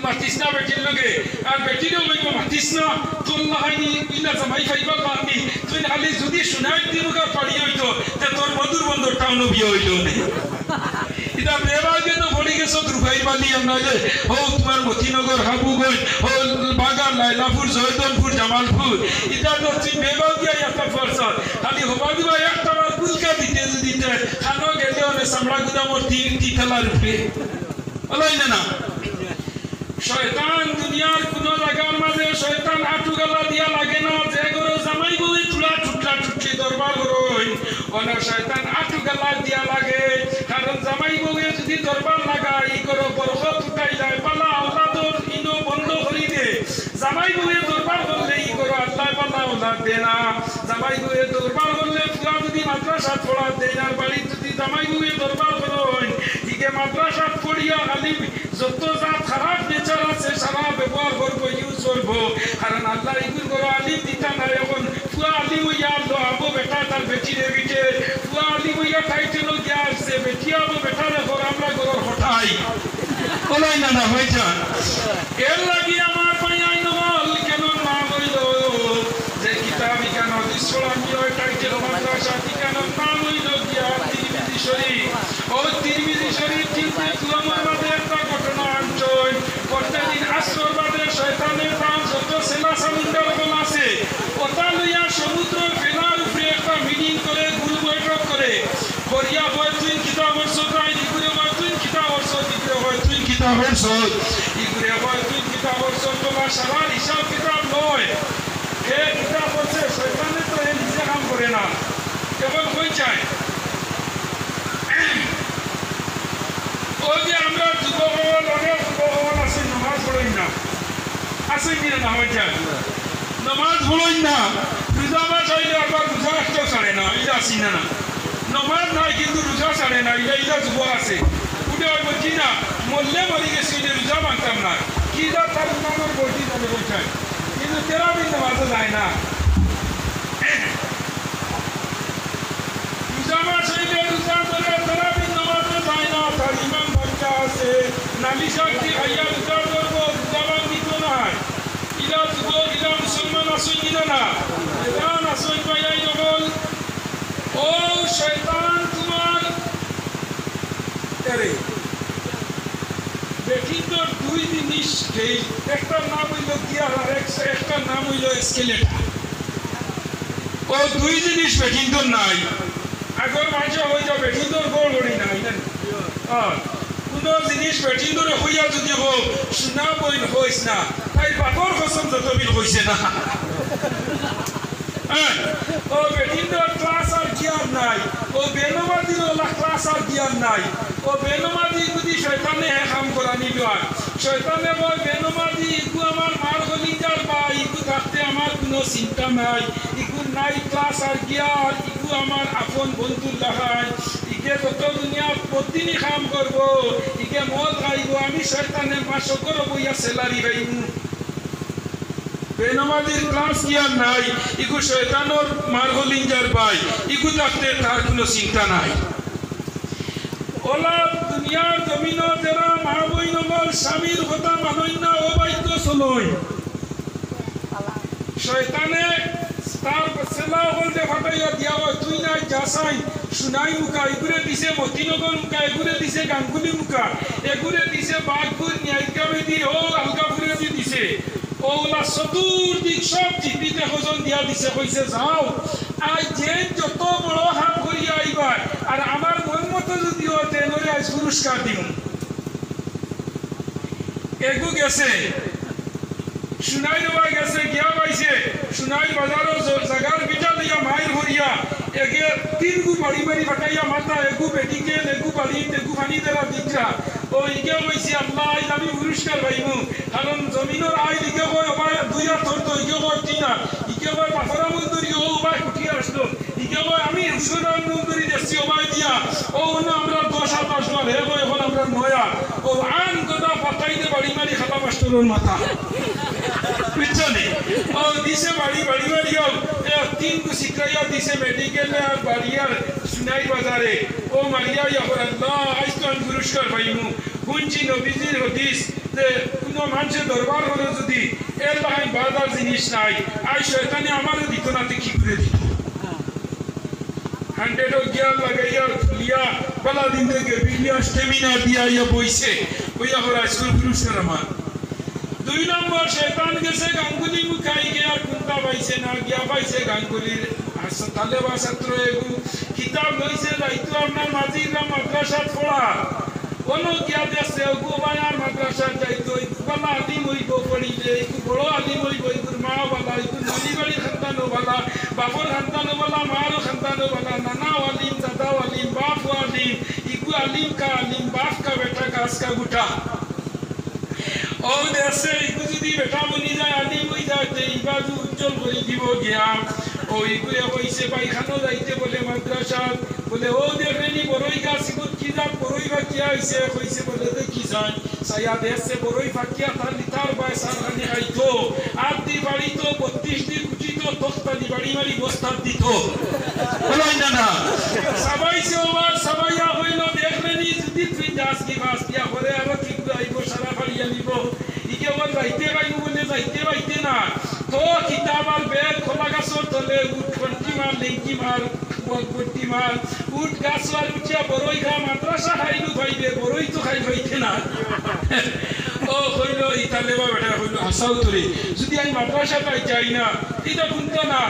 মাতিসনা বেটির লগে আর বেটিরও লইব মাতিসনা তোল্লা হয়নি ইলা জামাই ফাইবা পারনি তুই খালি যদি শুনাই দিনুকা পাড়ি হইতো তে তোর মধুর বন্ধর টাউন বিয়ে হইল এটা বেবাগে তো পড়ি গেছো দুর্গাই বালি আমরা যে ও তোমার মতিনগর হাবুগঞ্জ ও বাগান লাইলাপুর জয়দলপুর জামালপুর এটা তো তুই বেবাগে একটা ফরসা খালি হবা দিবা একটা বার কুলকা দিতে দিতে খানো গেলে ওরে সামড়া গুদামর তিন তলার উপরে বলাই না শয়তান দুনিয়ার কোন জায়গার মাঝে শয়তান আটু গলা দিয়া লাগে না যে গরো জামাই বউই তুলা টুটলা টুটলি দরবার করই ও কোন শয়তান আটু গলা দিয়া লাগে কারণ জামাই বউয়ে যদি দরবার লাগায় ই করো বরকত উঠাই যায় পালা আওলাদর ইনো বন্ধ করি দে জামাই বউয়ে দরবার করলে ই করো আল্লাহ পালা আওলাদ দে না জামাই বউয়ে দরবার করলে পুরা যদি মাদ্রাসা পড়া দেয় আর বাড়ি যদি জামাই বউয়ে দরবার করেন ইকে মাদ্রাসা পড়িয়া আলিম যত জাত খারাপ নেচার আছে সারা ব্যবহার করবো ইউজ করবো কারণ আল্লাহ ইগুল করো আলিম দিতা না এখন পুরা আলিম হইয়া আবো বেটা তার বেটি রে বিটে পুরা আলিম হইয়া টাইটেল গিয়া আসছে বেটি আবো বেটা রে ঘর আমরা ঘর হঠাই বলাই না না হয়ে যান এর লাগি আমার পাইয়াই নবল কেন না হইল যে কিতাবি কেন দিশলামি হয় টাইটেল মাদ্রাসা কেন না হইল গিয়া তিরমিজি শরীফ ও তিরমিজি শরীফ কিন্তু তুলনার মধ্যে একটা ঘটনা আনছই প্রত্যেকদিন আসর বাদে শয়তানের প্রাণ যত সেনা সামুন্ডার বল আছে ওটা লইয়া সমুদ্র ফেনার উপরে একটা মিটিং করে গুরু বৈঠক করে করিয়া হয় তুই কিতাবের সদাই ইগুরে হয় তুই কিতাবের সদ ইগুরে হয় তুই কিতাবের সদ ইগুরে হয় তুই কিতাবের সদ তোমার সারা হিসাব কিতাব নয় এ কিতাব হচ্ছে শয়তানের তো এ নিজে কাম করে না কেবল হয়ে যায় ওই যে আমরা যুবকল অনেক যুবকল আছে নামাজ পড়ই না আছে কি না হয়ে যায় নামাজ পড়ই না রোজা মাস হইলে আবার রোজা রাখতেও ছাড়ে না এটা আসি না না নামাজ নাই কিন্তু রোজা ছাড়ে না এটা যুবক আছে উঠে বলছি না মরলে মরি গেছি রোজা মানতাম না কি যা তার নামের বলছি তাহলে বলছেন কিন্তু 13 দিন নামাজে যায় না রোজা মাস হইলে রোজা ধরে 13 দিন নামাজে যায় না তার ইমান বাচ্চা আছে নালি শক্তি খাইয়া রোজা করবো রোজা নিত না ইলা যুবক ইলা মুসলমান আসুন কিনা না এদান আসুন পাইয়াই নবল ও শয়তান তোমার এরে বেঠিন তো দুই জিনিস খেয়ে একটার নাম হইল গিয়ার আর একটার নাম হইল স্কেলেটার ও দুই জিনিস বেঠিন তো নাই আগর মাঝে হয়ে যাবে বেঠিন তোর গোল গড়ি নাই কোনো জিনিস বেঠিন ধরে হইয়া যদি হোক শোনা বই হইস না তাই বাপর কসম যতবিল হইছে না ও বেটিন্দর ক্লাস আর গিয়ার নাই ও বেনমাদির ওলা ক্লাস আর গিয়ার নাই ও বেনমাদি যদি শয়তানে কাম করা নিবার শয়তানে বল বেনমাদি ইকু আমার মার গলিজার বা ইকু থাকতে আমার কোনো চিন্তা নাই ইকু নাই ক্লাস আর গিয়ার ইকু আমার আপন বন্ধু লাগায় ইকে যত দুনিয়া প্রতিদিনই কাম করব ইকে মদ খাইব আমি শয়তানের মাসো করব ইয়া স্যালারি পাইব বেনমাদির ক্লাস গিয়ার নাই ইকু শয়তানোর মারগলিঞ্জার ভাই ইকু থাকতে তার কোনো চিন্তা নাই ওলা দুনিয়ার জমিন যারা মা বই নগর স্বামীর কথা মানই না অবাধ্য চলই শয়তানে তার সেলা বলতে ফাটাইয়া দিয়া তুই নাই যাসাই সুনাই মুখা এগুরে দিছে মতিনগর মুখা এগুরে দিছে গাঙ্গুলি মুখা এগুরে দিছে বাঘপুর ন্যায়কাবেদি ও আলগাপুরে দিছে ওলা চতুর্দিক সব জিপিতে ওজন দিয়া দিছে কইছে যাও আই যে যত বড় হাত করিয়া আইবার আর আমার মন মতো যদি হতে নরে আজ পুরস্কার দিম এগু গেছে সুনাই দেওয়া গেছে গিয়া পাইছে সুনাই বাজারও জাগার বিটা দিয়া মাইর ভরিয়া এগে তিনগু বাড়ি বাড়ি ফাটাইয়া মাতা এগু বেটিকেল এগু বাড়ি এগু পানি দেওয়া দিকরা ও ইকে কইছি আল্লাহ আজ আমি পুরস্কার পাইমু কারণ জমিনের আইন ইকে কয় ওবার 2 হাত ধরতো ইকে কয় 3 হাত ইকে কয় পাথরা মন্দির ও ওবার উঠিয়ে আসলো ইকে কয় আমি সুনান মন্দির দেখছি ওবার দিয়া ও না আমরা 10 হাত আসলো হে কয় এখন আমরা 9 হাত ও আন কথা ফাটাইতে বাড়ি মারি খাতা মাস্টারের মাথা পিছনে ও দিছে বাড়ি বাড়ি বাড়ি তিনগু শিক্ষাইয়া দিছে মেডিকেল আর বাড়িয়ার সুনাই বাজারে ও মারিয়া ইয়ার আল্লাহ আজ তো আমি পুরস্কার পাইমু শুনছি নবীজির হদিস যে কোনো মানুষের দরবার হলে যদি এর লাগাই বাজার জিনিস নাই আই শয়তানে আমারও দিত না কি করে দিত 100 গিয়ার লাগাইয়া লিয়া বলা দিন থেকে বিলিয়া স্টেমিনা দিয়া ইয়া বইছে ওইয়া হরা স্কুল পুরস্কার আমার 2 নম্বর শয়তান গেছে গাঙ্গুলি মুখাই গিয়া কুন্তা পাইছে না গিয়া পাইছে গাঙ্গুলির হাসপাতালে বা ছাত্র এগু কিতাব লইছে দায়িত্ব আপনার মাঝিরা মাদ্রাসা পড়া কোনো গিয়া দেশে এগু বায়ার মাদ্রাসা যাইতো বালা আলিম হইব পড়িলে একটু বড় আলিম হইব একটু মা বালা একটু নানি বাড়ির সন্তানও বালা বাপর সন্তানও বালা মারও সন্তানও বালা নানা का गुठा ओ देशे इको যদি বেটা বনি যায় আদি বই যাতে ইবাজু উজ্জ্বল করে দিব গিয়া ও ইকুরে কইছে পাইখানো যাইতে বলে মাদ্রাসা বলে ও দেখেনি বড়ই গাছ ইকুত কি যা বড়ই বাকিয়া হইছে কইছে বলে দেখি যান সায়া দেশে বড়ই বাকিয়া তার লিটার বয়সা রানি আইতো আদি বাড়ি তো 32 দিন কুচি তো তখতানি বাড়ি মারি বস্তা দিত বলাই না না সবাই সে ওবার সবাইয়া হইল দেখলেনি যদি তুই যাস কি বাস দিয়া করে আর কি আইবো সারা বাড়িয়া নিব ইকে ওর যাইতে পাইবো বলে যাইতে পাইতে না তো কিতাবার বেদ খোলা গাছর তলে উঠ কন্টি মার লেঙ্কি মার বটি মার উঠ গাছ আর উঠিয়া বড়ই খা মাদ্রাসা খাইলু ভাইবে বড়ই তো খাই হইতে না ও কইল ইতালে বা বেটা কইল হাসাও তোরে যদি আমি মাদ্রাসাটাই যাই না এটা শুনতো না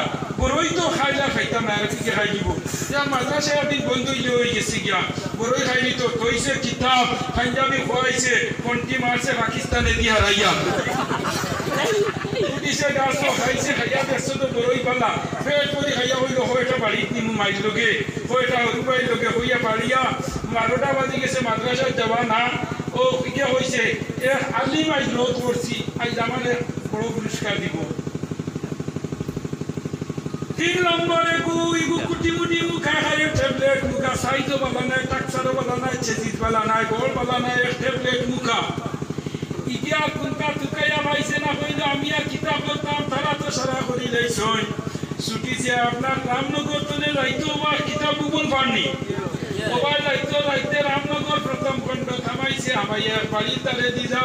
বড়ই তো খাইলা খাইতাম না আর কি খাই দিব যা মাদ্রাসা একদিন বন্ধ হয়ে গেছে গিয়া বড়ই খাইনি তো কইছে কিতাব পাঞ্জাবি খোয়াইছে কন্টি মারছে পাকিস্তানে দিয়া রাইয়া উঠিছে গাছ খাইছে খাইয়া দেখছো তো বড়ই পালা পেট পরি খাইয়া হইল হয়টা বাড়ি নিমু মাইল লগে হয়টা রুবাই লগে হইয়া পারিয়া 12টা বাজে গেছে মাদ্রাসা যাওয়া না ও কি হইছে এ আলিম আই রোদ করছি আই জামানে বড় পুরস্কার দিব 3 নম্বরে ইগু কুটি মুটি মুখা খাইয়ে ট্যাবলেট মুখা সাইজো বালা নাই টাকসারো বালা নাই চেজিস বালা নাই গোল বালা নাই ট্যাবলেট মুখা ইগিয়া কুনকা তুকাইয়া ভাইছে না কইলো আমি আর কিতাব পড়তাম তারা তো সারা করি লাইছই ছুটি যে আপনার রামনগর তলে যাইতো বা কিতাব বুবন পারনি ওবার যাইতো যাইতে রামনগর প্রথম খণ্ড থামাইছে আমাইয়ার বাড়ির তালে দিদা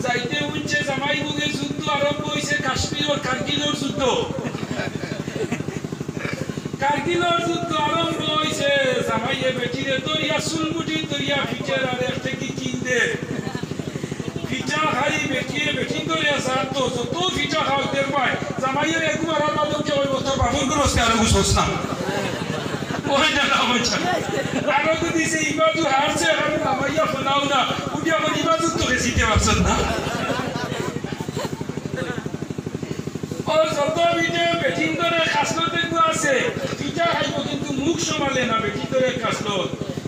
যাইতে উঠছে জামাই বুগে যুদ্ধ আরম্ভ হইছে কাশ্মীর ও কারগিলের যুদ্ধ কারগিলের যুদ্ধ আরম্ভ হইছে জামাইয়ে বেটিরে দরিয়া সুলমুটি দরিয়া ফিচার আর একটা কি কিনতে ফিচা খাই বেটিয়ে বেটিং করে আসার তো যত ফিচা খাও দেখবাই জামাইয়ের একবার আর বাদক যে ওই বছর বাবুর পুরস্কার গুছস না ওই জানা হচ্ছে আরো তো দিছে ইবাদু হারছে আর জামাইয়া ফনাও না উঠিয়া কোন ইবাদু তো রেসিতে পারছেন না ও যত ভিডিও বেটিং করে খাসলো দেখবো আছে ফিচা খাইবো কিন্তু মুখ সমালে না বেটিং করে খাসলো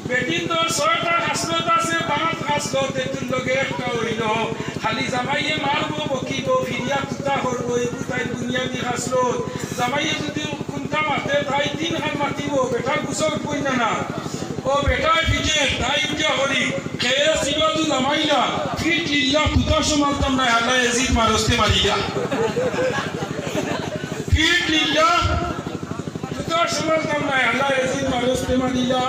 বেটিং তো 6টা খাসলত আছে 5 খাসলত এতুন লগে একটা হইল খালি জামাইয়ে মারবো বকিবো ফিরিয়া তুতা করবো এই তুতাই দুনিয়াবি খাসলত জামাইয়ে যদি কোনটা মারতে তাই 3 হাত মাতিব বেটার গুছল কই না না ও বেটা ফিজে তাই উঠা হরি খেয়ে সিবাদু জামাইলা ফিট লিল্লাহ তুতা সমালতাম না আল্লাহ ইয়াজিদ মারস্তে মারিয়া ফিট লিল্লাহ তুতা সমালতাম না আল্লাহ ইয়াজিদ মারস্তে মারিয়া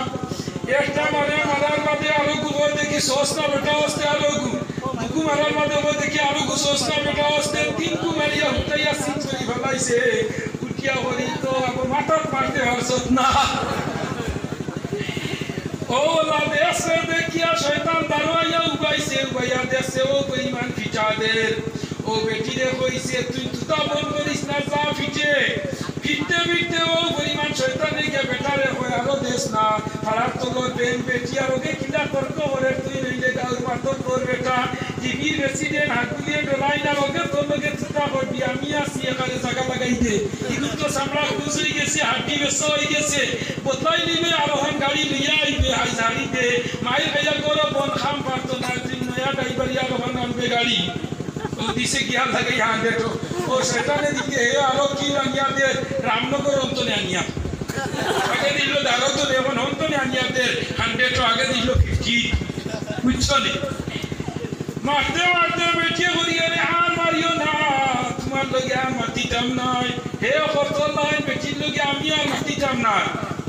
একটা মানে মারার মাঝে আরো গুলো দেখি সস্তা বেটা আসতে আরো গুগু মারার মাঝে ও দেখি আরো গু সস্তা বেটা আসতে 3 গু মারিয়া হুতাইয়া সিট করি ভালাইছে উঠিয়া হরি তো আব মাথা মারতে হারছত না ও লা দেশে দেখিয়া শয়তান দারোয়া উবাইছে উবাইয়া দেশে ও পরিমাণ ফিচাদের ও বেটিরে কইছে তুই তুতা বল করিস না যা ফিচে ফিটতে ফিটতে ও পরিমাণ শয়তানে কে বেটারে হয় আরো দেশ না ফারার তোর বেন বেটি আর ওকে কিলা তর্ক করে তুই নইলে গাল পাতর তোর বেটা টিভি রেসিডেন্ট হাকুলিয়ে ডলাই না ওকে তোর লগে তুতা করবি আমি আসি এখানে জায়গা লাগাইতে ইগুলো তো সামরা খুশ হয়ে গেছে হাড্ডি বেশ হয়ে গেছে বদলাই নিবে আর ওখান গাড়ি লিয়া আইবে হাই ঝাড়িতে মায়ের ভাইয়া করো বন খাম পারতো না তুই নয়া ড্রাইভার আর ওখান আনবে গাড়ি ও দিছে গিয়া লাগাই হাঁ দেখো ও সেটানে দিকে হে আরো কি আনিয়া দে রামনগর অন্তনে আনিয়া আগে দিল দারো তো এখন অন্তনে আনিয়া দে 100 আগে দিল 50 বুঝছো নি মারতে মারতে বেটিয়ে করিয়া রে আর মারিও না তোমার লগে আর মাতিতাম নাই হে কত নাই বেটির লগে আমি আর মাতিতাম না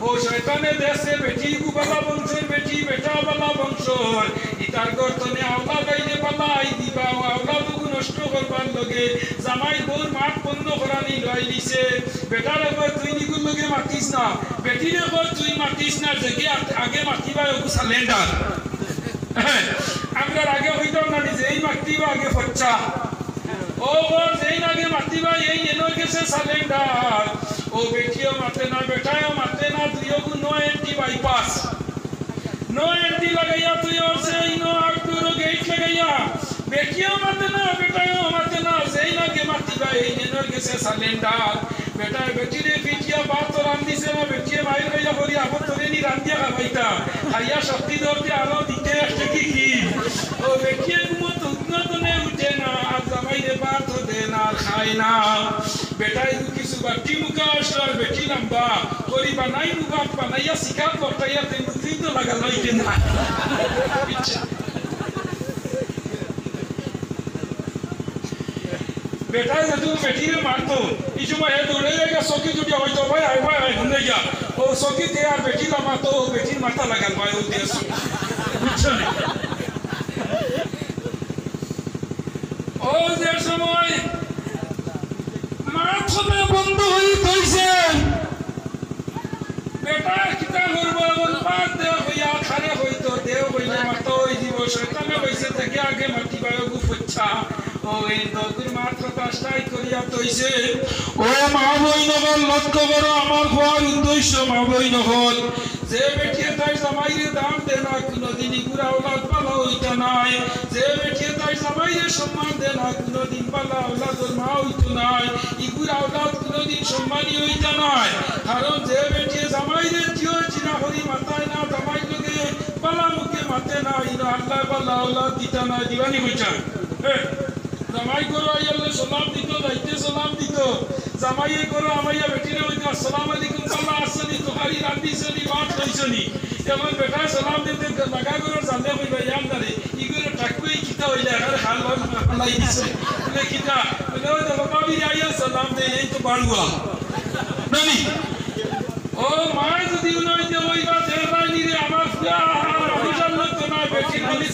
ও শয়তানে দেশে বেটি গুবালা বংশের বেটি বেটা বালা বংশর ইতার গর্তনে আওলা গাইলে বালা আই দিবা আওলা দুগু নষ্ট করবার লগে জামাই বউর মাঠ বন্ধ করানি লই লিছে বেটার একবার তুই নিগুর লগে মাতিস না বেটির একবার তুই মাতিস না যে আগে মাতিবা ওগু সালেন্ডার আমরা আগে হইতাম না যে এই মাতিবা আগে ফচ্চা ও ওর যেই আগে মাতিবা এই এনর গেছে সালেন্ডার ও বেটিও মাতে না বেটাও মাতে না তুইও কো no entry bypass no entry লাগাইয়া তুই ওর সেই নো আউটডোর গেট লাগাইয়া বেটিও মাতে না বেটাও মাতে না যেই আগে মাতিবা এই এনর গেছে সালেন্ডার বেটা বেটিরে পিটিয়া বাত তো রান্দিছে না বেটিয়ে বাইরে হইয়া করি আবার তোরে নি রান্দিয়া খাইতা খাইয়া শক্তি ধরতে আলো দিতে একটা কি ও বেটিয়ে ঘুমতো ঘুমতনে উঠে না আর জামাইরে ভাতও দেন আর খায় না বেটাই কিছু বাটি মুখা আসল বেটি লম্বা করি বানাই মুখাত বানাইয়া শিকার করতাইয়া তুই তো লাগা লইতে না बेटा जदू बेटी ने मारतो इजु में दौड़े लेगा सोकी जुटी होई तो भाई आए भाई घूमने जा ओ सोकी ते यार बेटी ला मारतो बेटी मारता लगल भाई ओ देश कुछ नहीं ओ देश समय मारतो में बंद होई कैसे बेटा कितना करबो बोल बात दे भैया खरे होई तो देव भैया मारतो होई जीव शैतान में वैसे तके आगे मट्टी बायो गुफच्छा ও এই দগুর মাত্র কাজটাই করিয়া তইছে ও মা বইনগর লক্ষ্য করো আমার হওয়ার উদ্দেশ্য মা বইনগর যে বেটিয়ে তাই জামাইরে দাম দে না কোনদিন ইগুরা ওলাদ পালা হইতা নাই যে বেটিয়ে তাই জামাইরে সম্মান দে না কোনদিন পালা ওলাদর মা হইতো নাই ইগুরা ওলাদ কোনদিন সম্মানী হইতা নাই কারণ যে বেটিয়ে জামাইরে জিও চিনা হরি মাতায় না জামাই লগে পালা মুখে মাতে না ইনো আল্লাহ পালা ওলাদ দিতা না দিবানি কইছা জামাই করো আইয়ালে সালাম দিত যাইতে সালাম দিত জামাই করো আমাইয়া বেটিরে হইতো আসসালামু আলাইকুম আল্লাহ আসনি তোহারি রান্দিছনি বাত কইছনি এমন বেটা সালাম দিতে লাগা করো জানলে হইবা ইয়ামদারে ইগুলো টাকুই কিতা হইলা আর হাল আল্লাহ দিছে বলে কিতা বলে ওই বাবা বি আইয়া সালাম দে এই তো বাড়ুয়া নানি ও মা যদি উনাইতে হইবা দেবাই নিরে আমার আমি জানলো তো না বেটি আমি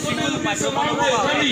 সালাম দে জানি